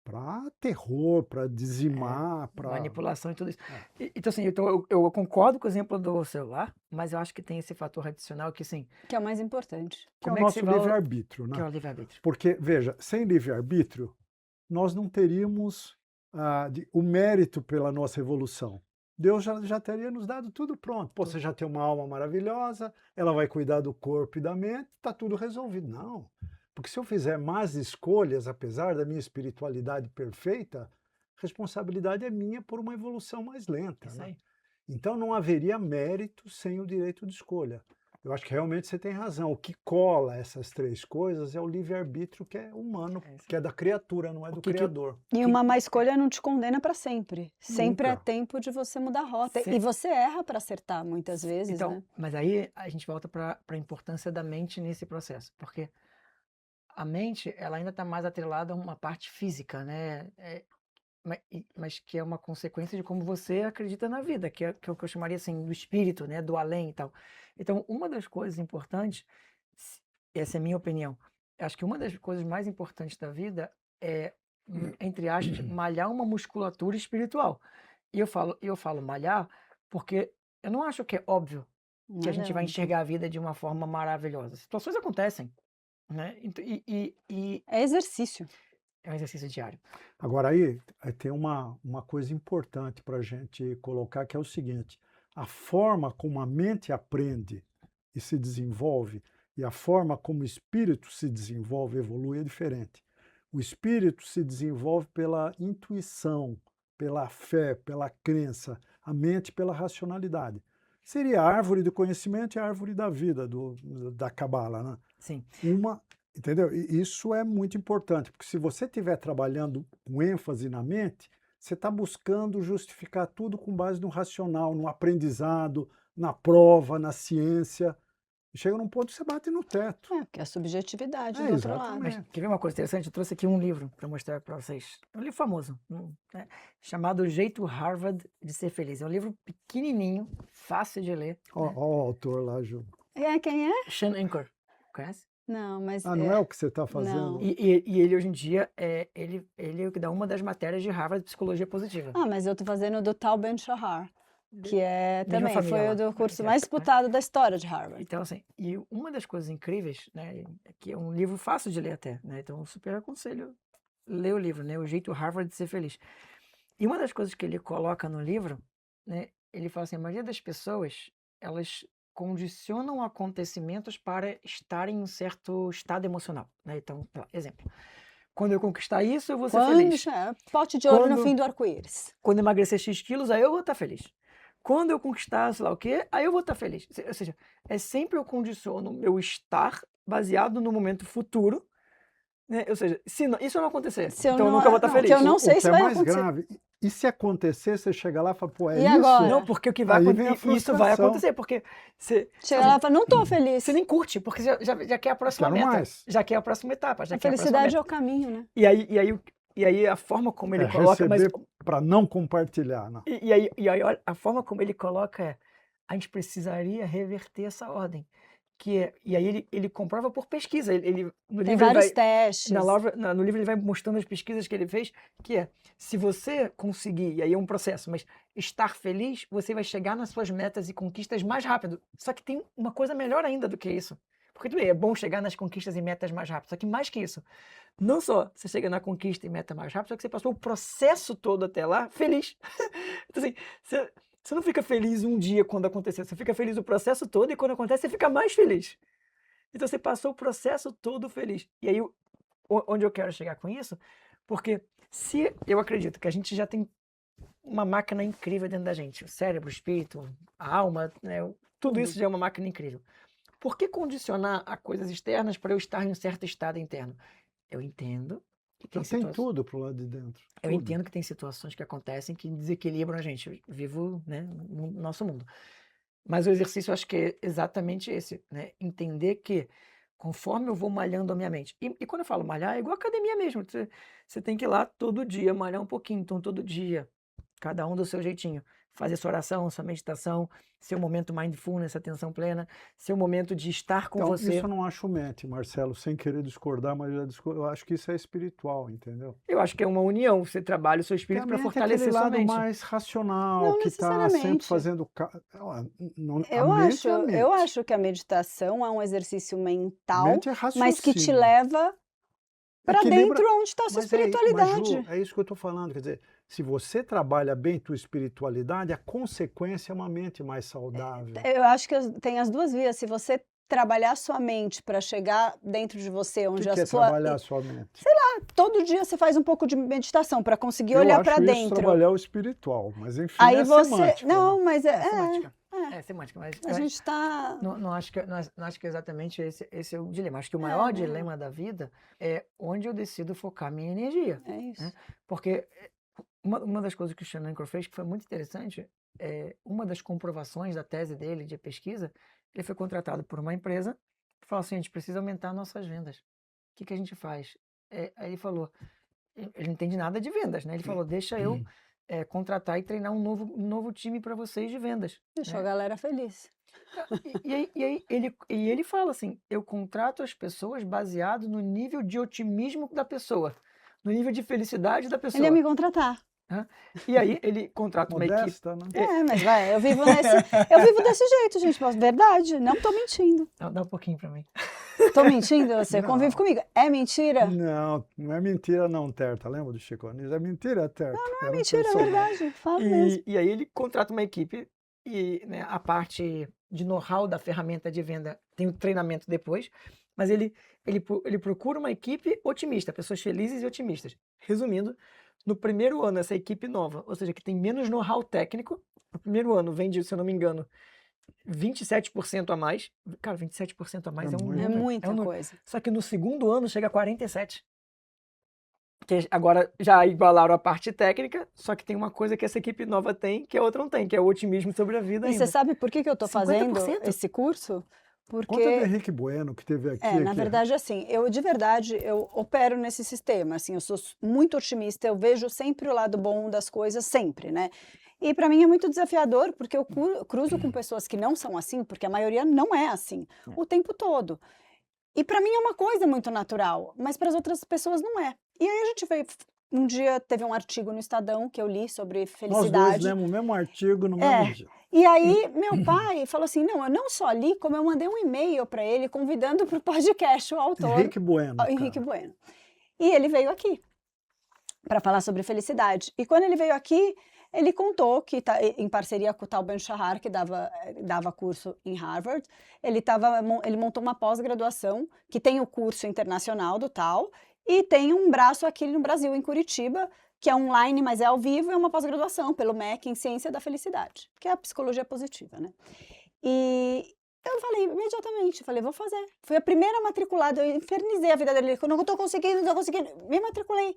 para terror, para dizimar, para... Manipulação e tudo isso. É. Então, assim, eu concordo com o exemplo do celular, mas eu acho que tem esse fator adicional que, assim, Que é o mais importante. Que é o como é que nosso você vai... livre-arbítrio, que é né? o livre-arbítrio. Porque, veja, sem livre-arbítrio, nós não teríamos o mérito pela nossa evolução. Deus já teria nos dado tudo pronto. Pô, você já tem uma alma maravilhosa, ela vai cuidar do corpo e da mente, está tudo resolvido. Não. Porque se eu fizer más escolhas, apesar da minha espiritualidade perfeita, a responsabilidade é minha por uma evolução mais lenta. Isso Né? aí. Então não haveria mérito sem o direito de escolha. Eu acho que realmente você tem razão. O que cola essas três coisas é o livre-arbítrio que é humano, É isso. que é da criatura, não é do Criador. E uma má escolha não te condena para sempre. Sempre é Nunca. tempo de você mudar a rota. Sim. E você erra para acertar muitas vezes, Então, né? mas aí a gente volta para a importância da mente nesse processo, porque a mente, ela ainda está mais atrelada a uma parte física, né? Mas que é uma consequência de como você acredita na vida, que é o que eu chamaria assim do espírito, né, do além e tal. Então, uma das coisas importantes, essa é a minha opinião, acho que uma das coisas mais importantes da vida é, entre aspas, malhar uma musculatura espiritual. E eu falo malhar porque eu não acho que é óbvio que a gente vai enxergar a vida de uma forma maravilhosa. Situações acontecem, né? É exercício. É um exercício diário. Agora aí tem uma coisa importante para a gente colocar, que é o seguinte: a forma como a mente aprende e se desenvolve e a forma como o espírito se desenvolve, evolui, é diferente. O espírito se desenvolve pela intuição, pela fé, pela crença, a mente pela racionalidade. Seria a árvore do conhecimento e a árvore da vida, da Cabala, né? Sim. Entendeu? E isso é muito importante, porque se você estiver trabalhando com ênfase na mente, você está buscando justificar tudo com base no racional, no aprendizado, na prova, na ciência. Chega num ponto que você bate no teto. Que é a subjetividade É, do outro lado. exatamente. Mas quer ver uma coisa interessante? Eu trouxe aqui um livro para mostrar para vocês. É um livro famoso, né? Chamado O Jeito Harvard de Ser Feliz. É um livro pequenininho, fácil de ler. Ó, né? ó o autor lá, Ju. Quem é? Sean Anker. Conhece? Não, mas Ah, não é o que você está fazendo? Não. E ele hoje em dia, ele é o que dá uma das matérias de Harvard de Psicologia Positiva. mas eu tô fazendo do Tal Ben-Shahar, que é Mesma também, família foi lá. o do curso É, mais né? disputado da história de Harvard. Então, assim, e uma das coisas incríveis, né, é que é um livro fácil de ler até, né? Então, eu super aconselho ler o livro, né? O Jeito Harvard de Ser Feliz. E uma das coisas que ele coloca no livro, né? Ele fala assim, a maioria das pessoas, elas condicionam acontecimentos para estarem em um certo estado emocional, né? Então, exemplo, quando eu conquistar isso, eu vou ser feliz. Pote de ouro no Quando- fim do arco-íris. Quando eu emagrecer X quilos, aí eu vou estar feliz. Quando eu conquistar, sei lá o quê, aí eu vou estar feliz. Ou seja, é sempre eu condiciono o meu estar baseado no momento futuro, né? Ou seja, se isso não acontecer, Se eu então eu não- nunca vou estar não, feliz. que eu não sei O se que é vai mais acontecer. grave, e se acontecer, você chega lá e fala, pô, é E isso? agora? Não, porque o que vai Aí vem a acontecer, isso vai frustração. acontecer, porque você Chega lá e fala, não tô feliz. você nem curte, porque já quer a próxima Quero meta, mais. já quer a próxima etapa, já A quer a próxima felicidade é meta. o caminho, né? E aí a forma como ele É coloca, mas receber para não compartilhar, não. E aí olha, a forma como ele coloca é, a gente precisaria reverter essa ordem. E aí ele comprova por pesquisa. No Tem livro ele vários vai, testes. no livro ele vai mostrando as pesquisas que ele fez, que é, se você conseguir, e aí é um processo, mas estar feliz, você vai chegar nas suas metas e conquistas mais rápido. Só que tem uma coisa melhor ainda do que isso. Porque tudo bem, é bom chegar nas conquistas e metas mais rápido, só que mais que isso, não só você chega na conquista e meta mais rápido, só que você passou o processo todo até lá feliz. Então assim, você não fica feliz um dia quando acontecer, você fica feliz o processo todo e quando acontece você fica mais feliz. Então você passou o processo todo feliz. E aí, onde eu quero chegar com isso? Porque se eu acredito que a gente já tem uma máquina incrível dentro da gente, o cérebro, o espírito, a alma, né? Tudo isso já é uma máquina incrível. Por que condicionar a coisas externas para eu estar em um certo estado interno? Eu entendo que tem Já tem tudo pro lado de dentro. eu tudo. entendo que tem situações que acontecem que desequilibram a gente. Eu vivo, né, no nosso mundo. Mas o exercício eu acho que é exatamente esse, né? Entender que conforme eu vou malhando a minha mente. E quando eu falo malhar, é igual academia mesmo. Você tem que ir lá todo dia, malhar um pouquinho. Então, todo dia, cada um do seu jeitinho. Fazer sua oração, sua meditação, seu momento mindfulness, atenção plena, seu momento de estar com Então, você. isso eu não acho mente, Marcelo, sem querer discordar, mas eu acho que isso é espiritual, entendeu? Eu acho que é uma união. Você trabalha o seu espírito para Porque a mente é fortalecer aquele sua lado mente. mais racional, Não que está sempre necessariamente. fazendo... Eu a mente é a acho, mente. eu acho que a meditação é um exercício A mental, mente é mas que te raciocínio. leva para Equilibra- dentro onde está a sua Mas Ju, espiritualidade. é isso que eu estou falando. Quer dizer, se você trabalha bem tua espiritualidade, a consequência é uma mente mais saudável. Eu acho que tem as duas vias. Se você trabalhar sua mente para chegar dentro de você, O onde que a é sua. trabalhar a sua mente? Todo dia você faz um pouco de meditação para conseguir Eu olhar acho para isso dentro. trabalhar o espiritual, mas enfim, Aí é você. semântico, né? Não, mas É semântica. É semântica, mas a gente está. não acho que, não acho que exatamente esse é o dilema. Acho que o maior né? dilema da vida é onde eu decido focar minha energia. É isso. Né? Porque uma das coisas que o Sean Anker fez que foi muito interessante, uma das comprovações da tese dele de pesquisa, ele foi contratado por uma empresa e falou assim, a gente precisa aumentar nossas vendas. O que a gente faz? Aí ele falou, ele não entende nada de vendas, né? Ele falou, deixa eu contratar e treinar um novo time para vocês de vendas. Deixou né? a galera feliz. E aí ele fala assim, eu contrato as pessoas baseado no nível de otimismo da pessoa, no nível de felicidade da pessoa. Ele ia me contratar. E aí ele contrata uma equipe. Modesta, né? Mas vai, eu vivo desse jeito, gente. Mas verdade, não tô mentindo. Dá um pouquinho para mim. Tô mentindo? Você Não. convive comigo. É mentira? Não, não é mentira não, Terta. Lembra do Chico Anísio? É mentira, Terta. Não é mentira, é verdade. Fala mesmo. E aí ele contrata uma equipe e né, a parte de know-how da ferramenta de venda tem o treinamento depois, mas ele procura uma equipe otimista, pessoas felizes e otimistas. Resumindo, no primeiro ano, essa equipe nova, ou seja, que tem menos know-how técnico, no primeiro ano vende, se eu não me engano, 27% a mais. Cara, 27% a mais é um muito. É número, muita um número. coisa. Só que no segundo ano chega a 47%. Que agora já igualaram a parte técnica, só que tem uma coisa que essa equipe nova tem, que a outra não tem, que é o otimismo sobre a vida E ainda. você sabe por que eu tô fazendo 50%? esse curso? Conta do porque Henrique Bueno, que teve aqui. na verdade, assim, eu opero nesse sistema, assim, eu sou muito otimista, eu vejo sempre o lado bom das coisas, sempre, né? E para mim é muito desafiador, porque eu cruzo com pessoas que não são assim, porque a maioria não é assim, o tempo todo. E para mim é uma coisa muito natural, mas para as outras pessoas não é. E aí a gente veio, um dia teve um artigo no Estadão que eu li sobre Nós dois felicidade. lemos o mesmo artigo no É. mesmo dia. E aí, meu pai falou assim: não, eu não só li, como eu mandei um e-mail para ele convidando para o podcast o autor, Henrique Bueno. Henrique cara. Bueno. E ele veio aqui para falar sobre felicidade. E quando ele veio aqui, ele contou que, em parceria com o Tal Ben-Shahar, que dava curso em Harvard, ele montou uma pós-graduação que tem o curso internacional do Tal e tem um braço aqui no Brasil, em Curitiba, que é online, mas é ao vivo, é uma pós-graduação pelo MEC em Ciência da Felicidade, que é a psicologia positiva, né? E eu falei imediatamente, falei, vou fazer. Fui a primeira matriculada, eu infernizei a vida dele, eu não estou conseguindo, me matriculei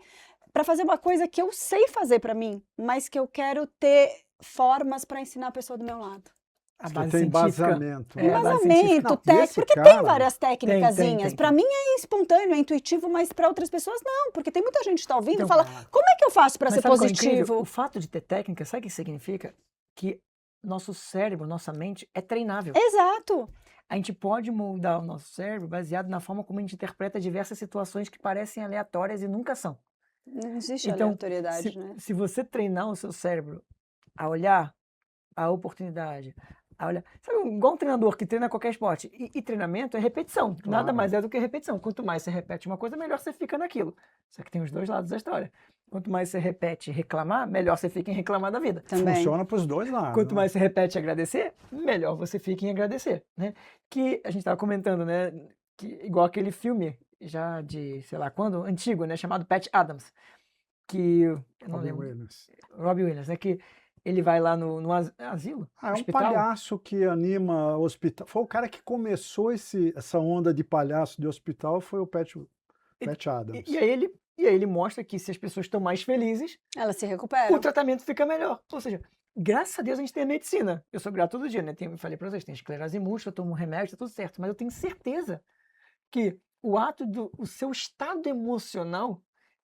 para fazer uma coisa que eu sei fazer para mim, mas que eu quero ter formas para ensinar a pessoa do meu lado. A Você base tem científica. embasamento. É, a base Embasamento, científica. Não, técnica, esse porque cara- tem várias técnicazinhas. tem. Para mim é espontâneo, é intuitivo, mas para outras pessoas não, porque tem muita gente que está ouvindo e Então, fala, como é que eu faço para Mas ser sabe qual é incrível? positivo? O fato de ter técnica, sabe o que significa? Que nosso cérebro, nossa mente é treinável. Exato. A gente pode moldar o nosso cérebro baseado na forma como a gente interpreta diversas situações que parecem aleatórias e nunca são. Não existe Então, aleatoriedade, né? se você treinar o seu cérebro a olhar a oportunidade, a olhar, sabe, igual um treinador que treina qualquer esporte, e treinamento é repetição, nada Claro. mais é do que repetição. Quanto mais você repete uma coisa, melhor você fica naquilo. Só que tem os dois lados da história. Quanto mais você repete reclamar, melhor você fica em reclamar da vida. Também. Funciona para os dois lados. Quanto né? mais você repete agradecer, melhor você fica em agradecer, né? Que a gente estava comentando, né? Que, igual aquele filme, já de, sei lá quando, antigo, né? Chamado Patch Adams, que, eu não Robin lembro, Williams. Robbie Williams, né? Que ele vai lá no asilo, É um hospital. palhaço que anima hospital. Foi o cara que começou essa onda de palhaço de hospital, foi o Pat Adams. E aí ele mostra que se as pessoas estão mais felizes, Ela se recupera. o tratamento fica melhor. Ou seja, graças a Deus a gente tem a medicina. Eu sou grato todo dia, né? Eu falei para vocês, tem esclerose múltipla, eu tomo um remédio, tá tudo certo. Mas eu tenho certeza que o seu estado emocional,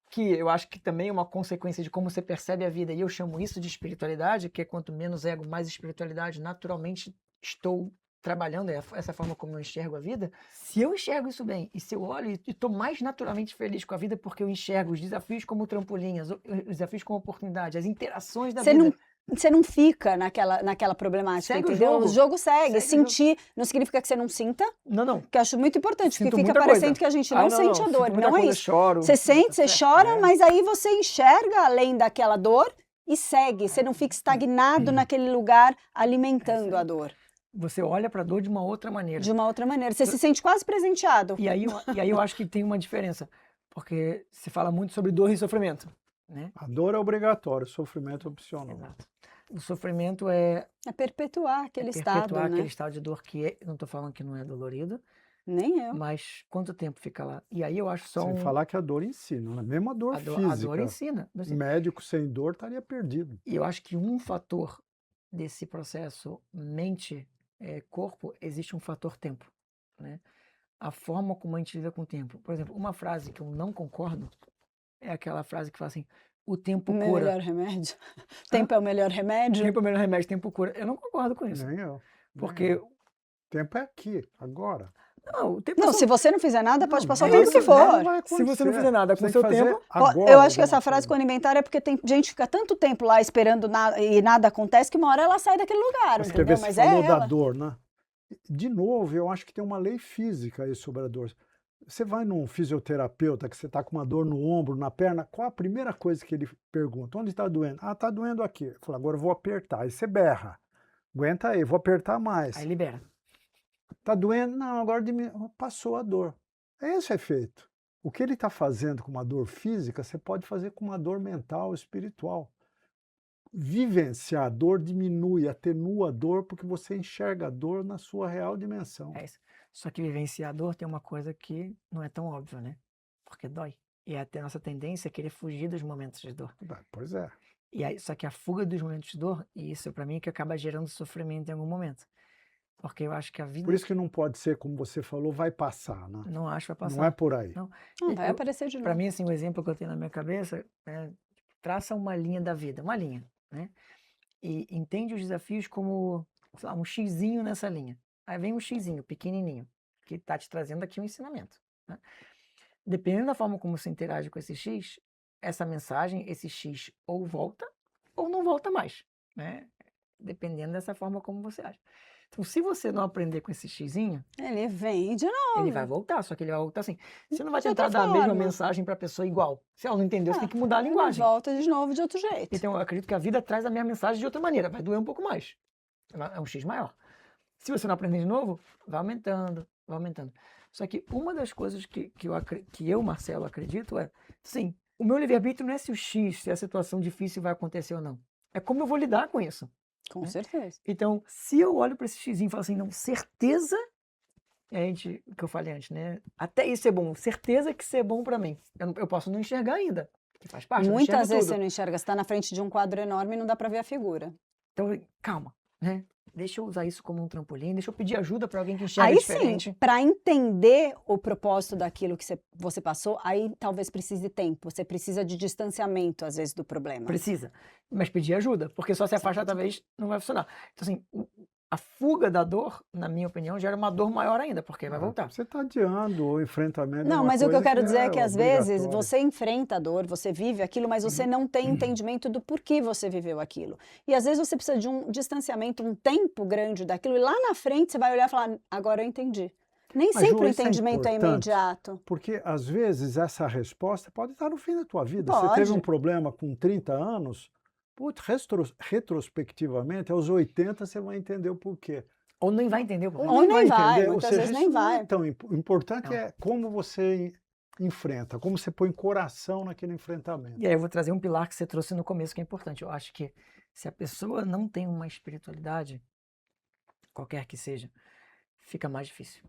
que eu acho que também é uma consequência de como você percebe a vida, e eu chamo isso de espiritualidade, que é quanto menos ego, mais espiritualidade, naturalmente estou trabalhando, é essa forma como eu enxergo a vida. Se eu enxergo isso bem, e se eu olho e estou mais naturalmente feliz com a vida, porque eu enxergo os desafios como trampolim, os desafios como oportunidade, as interações da vida. Você não fica naquela problemática, Segue o entendeu? jogo. O jogo segue. Segue o Sentir não significa que você não sinta, Não. que eu acho muito importante, Sinto porque fica muita parecendo coisa. que a gente não sente a Sinto dor. muita Não é coisa, isso. choro. Você sente, você chora, É. mas aí você enxerga além daquela dor e segue. Você não fica estagnado naquele lugar alimentando a dor. Você olha para a dor de uma outra maneira. De uma outra maneira. Você se sente quase presenteado. E aí eu acho que tem uma diferença, porque se fala muito sobre dor e sofrimento, né? A dor é obrigatória, o sofrimento é opcional. Exato. O sofrimento é É perpetuar aquele estado, perpetuar né? aquele estado de dor que não estou falando que não é dolorido, Nem eu. mas quanto tempo fica lá? E aí eu acho só Sem falar que a dor ensina, né? Mesmo a dor física. a dor ensina. O médico sem dor estaria perdido. E eu acho que um fator desse processo mente-corpo, existe um fator tempo, né? A forma como a gente lida com o tempo. Por exemplo, uma frase que eu não concordo é aquela frase que fala assim, o tempo O cura. melhor remédio. Tempo é o melhor remédio. Tempo é o melhor remédio, tempo cura. Eu não concordo com isso. Nem eu. Nem Porque, eu. Tempo é aqui, agora. não, o tempo é Não, só- se você não fizer nada, pode Não, passar o não, tempo que não for. vai Se você não acontecer. fizer nada com Você o seu tem que fazer tempo- agora Eu acho que essa alguma frase coisa. com inventário é porque tem gente que fica tanto tempo lá esperando nada e nada acontece que uma hora ela sai daquele lugar, Mas quer ver, entendeu? você Mas falou é da ela. dor, né? De novo, eu acho que tem uma lei física aí sobre a dor. Você vai num fisioterapeuta que você está com uma dor no ombro, na perna, qual a primeira coisa que ele pergunta? Onde está doendo? Ah, está doendo aqui. Eu falo, agora eu vou apertar. Aí você berra. Aguenta aí, vou apertar mais. Aí libera. Está doendo? Não, agora passou a dor. É esse o efeito. O que ele está fazendo com uma dor física, você pode fazer com uma dor mental, espiritual. Vivenciar a dor diminui, atenua a dor, porque você enxerga a dor na sua real dimensão. É isso. Só que vivenciar a dor tem uma coisa que não é tão óbvia, né? Porque dói. E até a nossa tendência é querer fugir dos momentos de dor. Pois é. E aí, só que a fuga dos momentos de dor, e isso para mim é que acaba gerando sofrimento em algum momento. Porque eu acho que a Por vida, isso que não pode ser, como você falou, vai passar, né? não acho que vai Não passar. é por aí. Não. Não, vai Eu, aparecer de para novo. mim, assim, o exemplo que eu tenho na minha cabeça é traça uma linha da vida, uma linha, né? E entende os desafios como, sei lá, um xizinho nessa linha. Aí vem um xizinho pequenininho, que está te trazendo aqui um ensinamento, né? Dependendo da forma como você interage com esse X, essa mensagem, esse X ou volta ou não volta mais, né? Dependendo dessa forma como você age. Então, se você não aprender com esse xizinho, Ele vem de ele vai novo, voltar, só que ele vai voltar assim. Você não vai de tentar outra dar a mesma forma. mensagem para a pessoa igual. Se ela não entendeu, você tem que mudar a Ele linguagem. volta de novo de outro jeito. Então, eu acredito que a vida traz a mesma mensagem de outra maneira. Vai doer um pouco mais. É um X maior. Se você não aprender de novo, vai aumentando, vai aumentando. Só que uma das coisas que eu, Marcelo, acredito é, sim, o meu livre-arbítrio não é se o X, se a situação difícil vai acontecer ou não. É como eu vou lidar com isso. Com né? certeza. Então, se eu olho para esse xizinho e falo assim, não, certeza, o que eu falei antes, né? Até isso é bom, certeza que isso é bom para mim. Eu posso não enxergar ainda, que faz parte, eu não enxergo Muitas vezes tudo. você não enxerga, você está na frente de um quadro enorme e não dá para ver a figura. Então, calma, né? Deixa eu usar isso como um trampolim, deixa eu pedir ajuda para alguém que enxerga Aí diferente. sim, para entender o propósito daquilo que você passou, aí talvez precise tempo, você precisa de distanciamento, às vezes, do problema. Precisa, mas pedir ajuda, porque só se afastar talvez não vai funcionar. Então, assim, a fuga da dor, na minha opinião, gera uma dor maior ainda, porque vai voltar. Você está adiando o enfrentamento de Não, uma mas o que eu coisa quero dizer é que às vezes obrigatória. você enfrenta a dor, você vive aquilo, mas você não tem entendimento do porquê você viveu aquilo. E às vezes você precisa de um distanciamento, um tempo grande daquilo, e lá na frente você vai olhar e falar, agora eu entendi. Nem Mas, sempre Ju, o isso é entendimento é importante, imediato. porque às vezes essa resposta pode estar no fim da tua vida. Você teve um Pode. problema com 30 anos, putz, retrospectivamente, aos 80 você vai entender o porquê. Ou nem vai entender o problema. Ou nem vai, entender, ou muitas seja, vezes nem isso não é vai. tão importante Não. é como você enfrenta, como você põe coração naquele enfrentamento. E aí eu vou trazer um pilar que você trouxe no começo que é importante. Eu acho que se a pessoa não tem uma espiritualidade, qualquer que seja, fica mais difícil.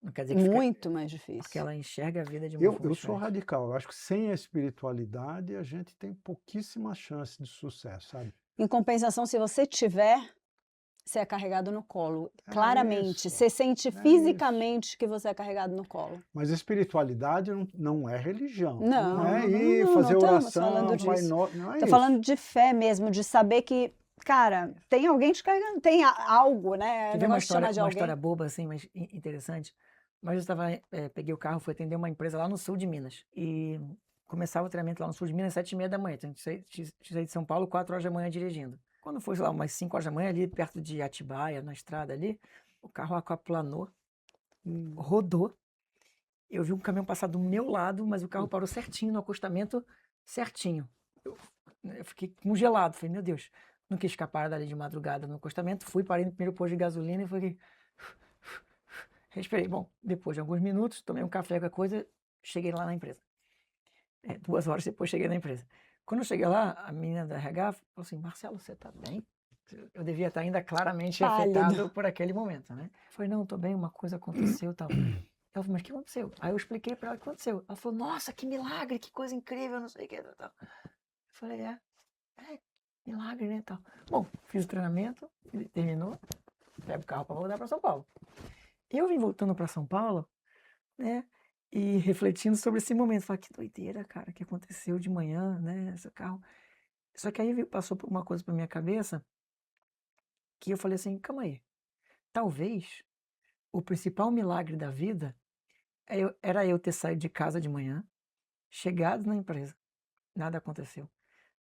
Não quer dizer que Muito mais porque difícil. ela enxerga a vida de uma Eu forma sou diferente. radical, eu acho que sem a espiritualidade a gente tem pouquíssima chance de sucesso, sabe? Em compensação, se você tiver, você é carregado no colo. É Claramente, isso, você sente isso. fisicamente que você é carregado no colo. Mas a espiritualidade não é religião. Não, Não é não, ir não, fazer não estamos oração, falando Pai disso. Nosso, não é Tô isso. falando de fé mesmo, de saber que, cara, tem alguém te carregando, tem algo, né? Quer Eu ver não uma gosto de chamar de uma alguém. história boba, assim, mas interessante? Mas eu estava, peguei o carro, fui atender uma empresa lá no sul de Minas. E começava o treinamento lá no sul de Minas, 7h30 da manhã. Então, a gente saí de São Paulo, 4 horas da manhã dirigindo. Quando foi, sei lá, umas 5 horas da manhã, ali perto de Atibaia, na estrada ali, o carro aquaplanou, rodou. Eu vi um caminhão passar do meu lado, mas o carro parou certinho, no acostamento certinho. Eu fiquei congelado, falei, meu Deus, não quis escapar dali de madrugada no acostamento. Fui, parei no primeiro posto de gasolina e falei, respirei. Bom, depois de alguns minutos, tomei um café com a coisa, cheguei lá na empresa. 2 horas depois cheguei na empresa. Quando eu cheguei lá, a menina da RH falou assim, Marcelo, você tá bem? Eu devia estar ainda claramente Pálido. afetado por aquele momento, né? Eu falei, não, tô bem, uma coisa aconteceu e tal. Ela falou, mas o que aconteceu? Aí eu expliquei para ela o que aconteceu. Ela falou, nossa, que milagre, que coisa incrível, não sei o que. Tal. Eu falei, milagre, né, tal. Bom, fiz o treinamento, ele terminou, pego o carro para voltar para São Paulo. Eu vim voltando para São Paulo, né, e refletindo sobre esse momento. Falei, que doideira, cara, que aconteceu de manhã, né, esse carro. Só que aí passou uma coisa para minha cabeça, que eu falei assim, calma aí, talvez o principal milagre da vida era eu ter saído de casa de manhã, chegado na empresa, nada aconteceu.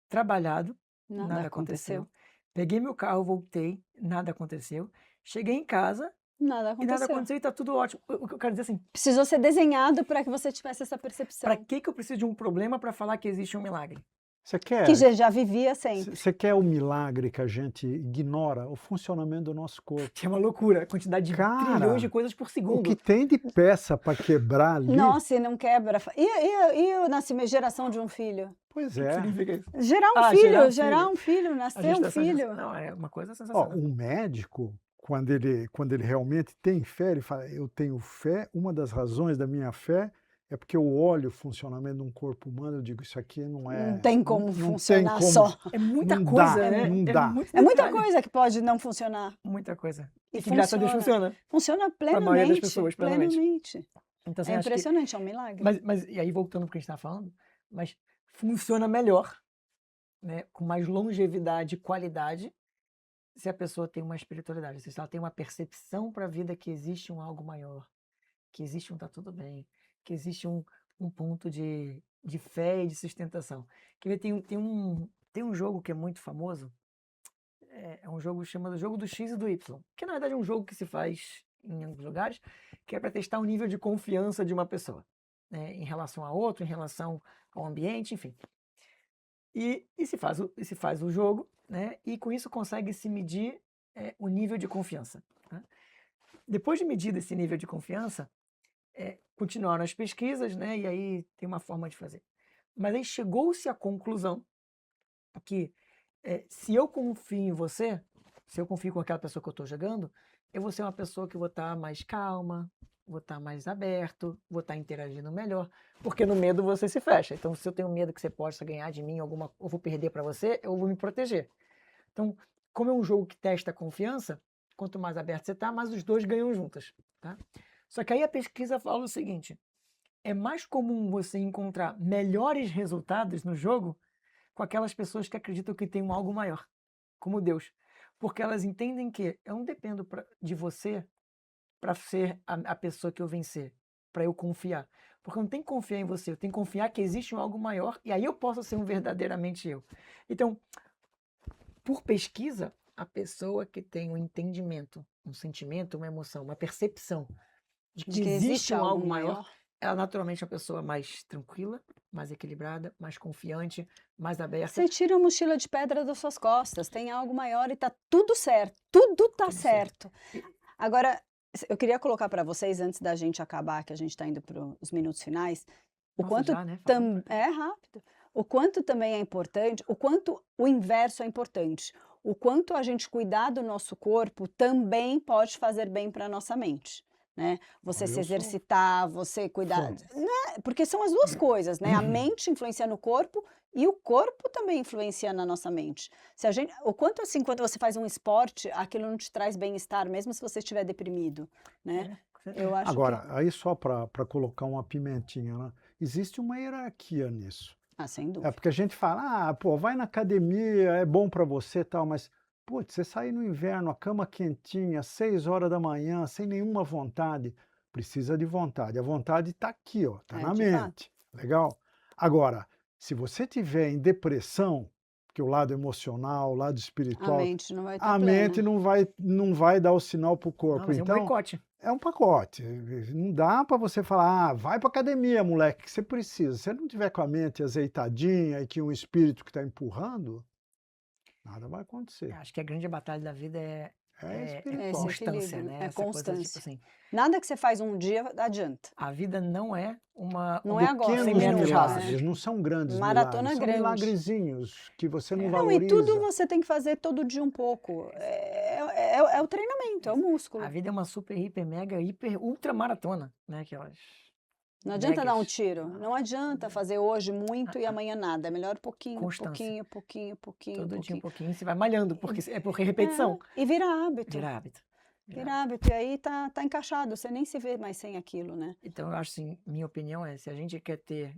Trabalhado, nada aconteceu. Peguei meu carro, voltei, nada aconteceu. Cheguei em casa, Nada e nada aconteceu. aconteceu e tá tudo ótimo. O que eu quero dizer assim, Precisou ser desenhado para que você tivesse essa percepção. para que eu preciso de um problema para falar que existe um milagre? Você quer, Que já vivia sempre. você quer o milagre que a gente ignora? O funcionamento do nosso corpo. Que é uma loucura, a quantidade de Cara, trilhões de coisas por O segundo. que tem de peça para quebrar ali? Nossa, e não quebra. E o nascimento, geração de um filho? Pois O que é. significa isso? Gerar um Ah, filho, gerar um filho. A nascer um gestação de- filho. Não, é uma coisa Ó, sensacional. um médico, quando ele realmente tem fé, ele fala, eu tenho fé, uma das razões da minha fé É porque eu olho o funcionamento de um corpo humano, eu digo, isso aqui não é... Não tem como não tem funcionar como- só. É muita Não coisa, dá, né? não dá. muito É muita detalhe. coisa que pode não funcionar. Muita coisa. E E que, graças a Deus, funciona. funciona. Funciona Pra maioria das plenamente. pessoas, plenamente. Plenamente. Então, assim, É acho que... impressionante, é um milagre. Mas, e aí, voltando para o que a gente estava falando, mas funciona melhor, né? Com mais longevidade e qualidade, se a pessoa tem uma espiritualidade, se ela tem uma percepção para a vida que existe um algo maior, que existe um tá tudo bem, que existe um ponto de fé e de sustentação. Quer ver, tem um jogo que é muito famoso, é um jogo chamado Jogo do X e do Y, que na verdade é um jogo que se faz em alguns lugares, que é para testar o nível de confiança de uma pessoa, né, em relação a outro, em relação ao ambiente, enfim. E se faz o jogo, né, e com isso consegue se medir o nível de confiança, né? Depois de medir esse nível de confiança, continuaram as pesquisas, né, e aí tem uma forma de fazer. Mas aí chegou-se à conclusão que se eu confio em você, se eu confio com aquela pessoa que eu estou jogando, eu vou ser uma pessoa que vou estar mais calma, vou estar mais aberto, vou estar interagindo melhor, porque no medo você se fecha. Então, se eu tenho medo que você possa ganhar de mim, ou vou perder para você, eu vou me proteger. Então, como é um jogo que testa a confiança, quanto mais aberto você está, mais os dois ganham juntas, tá? Só que aí a pesquisa fala o seguinte: é mais comum você encontrar melhores resultados no jogo com aquelas pessoas que acreditam que tem um algo maior, como Deus. Porque elas entendem que eu não dependo de você para ser a pessoa que eu vencer, para eu confiar. Porque eu não tenho que confiar em você, eu tenho que confiar que existe um algo maior e aí eu posso ser um verdadeiramente eu. Então, por pesquisa, a pessoa que tem um entendimento, um sentimento, uma emoção, uma percepção de que existe um algo maior, ela naturalmente é uma pessoa mais tranquila, mais equilibrada, mais confiante, mais aberta. Você tira a mochila de pedra das suas costas, tem algo maior e tá tudo certo. Tudo tá Tudo certo. Agora, eu queria colocar para vocês, antes da gente acabar, que a gente está indo para os minutos finais, o Nossa, quanto já, né? Falando pra é rápido. O quanto também é importante, o quanto o inverso é importante. O quanto a gente cuidar do nosso corpo também pode fazer bem para a nossa mente, né? Você Olha se só. exercitar, você cuidar, Fã. né? Porque são as duas coisas, né? A mente influencia no corpo e o corpo também influencia na nossa mente. Se a gente, o quanto assim, quando você faz um esporte, aquilo não te traz bem-estar, mesmo se você estiver deprimido, né? Eu acho Agora, que... aí só para colocar uma pimentinha, né? Existe uma hierarquia nisso. sem É dúvida. porque a gente fala, pô, vai na academia, é bom para você e tal, mas, putz, você sair no inverno, a cama quentinha, 6 horas da manhã, sem nenhuma vontade, precisa de vontade. A vontade está aqui, ó, está na de mente. fato. Legal? Agora, se você tiver em depressão, que o lado emocional, o lado A espiritual, mente não vai estar a plena. mente não vai dar o sinal para o Não, corpo. mas é um Então, boicote. é um pacote. Não dá para você falar, vai para academia, moleque, que você precisa. Se você não tiver com a mente azeitadinha e que um espírito que está empurrando, nada vai acontecer. Acho que a grande batalha da vida é espiritual. constância, equilíbrio, né? é Essa coisa, tipo constância. assim, Nada que você faz um dia adianta. a vida não é uma... Não é agora, sem Pequenos menos raças. milagres, não são grandes Maratona milagres, são grande. milagrezinhos que você não Não, valoriza. e tudo você tem que fazer todo dia um pouco. É o treinamento, é o músculo. A vida é uma super, hiper, mega, hiper, ultra maratona, né? Aquelas... Não adianta dar um megas. tiro. Não adianta fazer hoje muito e amanhã nada. É melhor pouquinho, Constância. pouquinho. Todo dia um pouquinho, você vai malhando, porque é por repetição. E vira hábito. Vira hábito. Vira hábito. E aí tá encaixado. Você nem se vê mais sem aquilo, né? Então, eu acho assim, minha opinião é, se a gente quer ter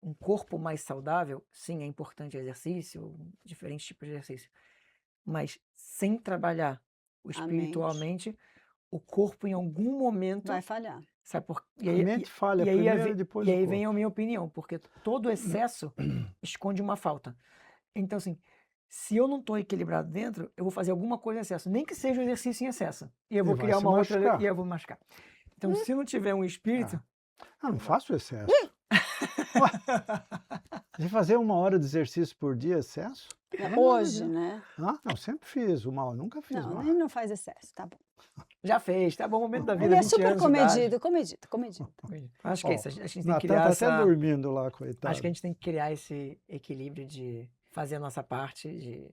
um corpo mais saudável, sim, é importante exercício, diferentes tipos de exercício. Mas sem trabalhar o espiritualmente, o corpo em algum momento... Vai falhar. Sabe por... A mente falha e aí, primeiro, depois e o aí corpo. vem a minha opinião, porque todo excesso esconde uma falta. Então, assim, se eu não estou equilibrado dentro, eu vou fazer alguma coisa em excesso, nem que seja um exercício em excesso. E eu vou E vai criar se uma outra machucar. e eu vou machucar. Então, se não tiver um espírito... Não faço excesso. De fazer 1 hora de exercício por dia é excesso? Hoje, né? Não, sempre fiz. Nunca fiz Não, mal. ele não faz excesso, tá bom. Já fez, tá bom, momento da vida, Ele é 20 super anos de idade. comedido. Acho que é isso, a gente tem que Natan criar tá essa... até dormindo lá, coitado. Acho que a gente tem que criar esse equilíbrio de fazer a nossa parte, de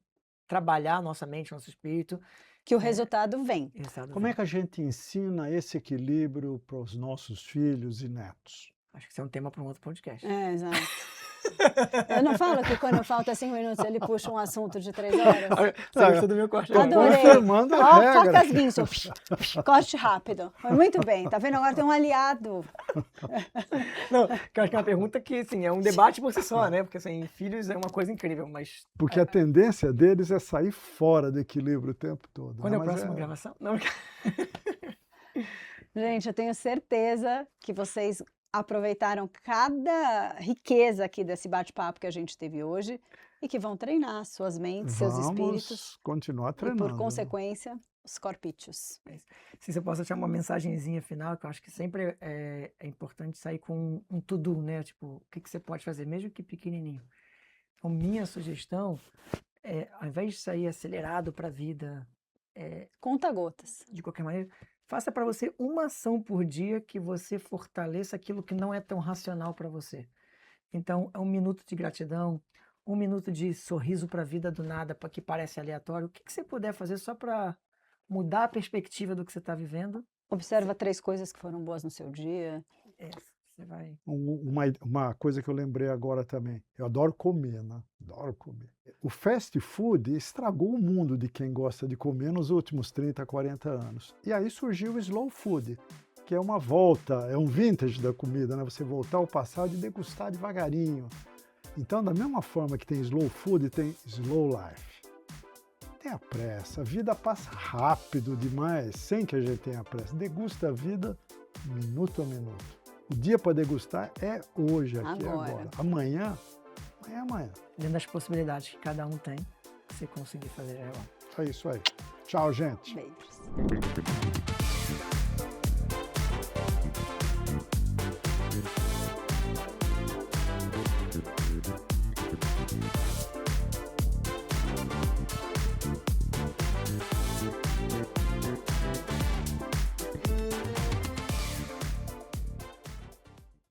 trabalhar a nossa mente, nosso espírito. Que o resultado vem. Como é que a gente ensina esse equilíbrio para os nossos filhos e netos? Acho que isso é um tema para um outro podcast. É, exato. Eu não falo que quando falta 5 minutos ele puxa um assunto de 3 horas? Você gostou do meu corte? Adorei. Confirmando a Ó, regra. focas guinso. Corte rápido. Foi muito bem. Tá vendo? Agora tem um aliado. Não, que eu acho que é uma pergunta que, assim, é um debate por si só, né? Porque, assim, filhos é uma coisa incrível, mas... Porque a tendência deles é sair fora do equilíbrio o tempo todo. Quando é a Mas próxima gravação? Não, Gente, eu tenho certeza que vocês aproveitaram cada riqueza aqui desse bate-papo que a gente teve hoje e que vão treinar suas mentes, seus espíritos Vamos continuar e, treinando. por consequência, os corpícios. se eu posso deixar uma mensagenzinha final, que eu acho que sempre é importante sair com um to-do, né? Tipo, o que você pode fazer, mesmo que pequenininho. Então, minha sugestão é, ao invés de sair acelerado para a vida, Conta gotas. de qualquer maneira, faça para você uma ação por dia que você fortaleça aquilo que não é tão racional para você. Então, é 1 minuto de gratidão, 1 minuto de sorriso para a vida do nada, que parece aleatório. O que você puder fazer só para mudar a perspectiva do que você está vivendo, Observa 3 coisas que foram boas no seu dia. você vai... Uma coisa que eu lembrei agora também. Eu adoro comer, né? Adoro comer. O fast food estragou o mundo de quem gosta de comer nos últimos 30, 40 anos. E aí surgiu o slow food, que é uma volta, é um vintage da comida, né? Você voltar ao passado e degustar devagarinho. Então, da mesma forma que tem slow food, tem slow life. Tenha pressa, a vida passa rápido demais, sem que a gente tenha pressa. Degusta a vida minuto a minuto. O dia para degustar é hoje, aqui, agora. Amanhã é amanhã. Dentro das possibilidades que cada um tem, você conseguir fazer já é bom. É isso aí. Tchau, gente. Beijos.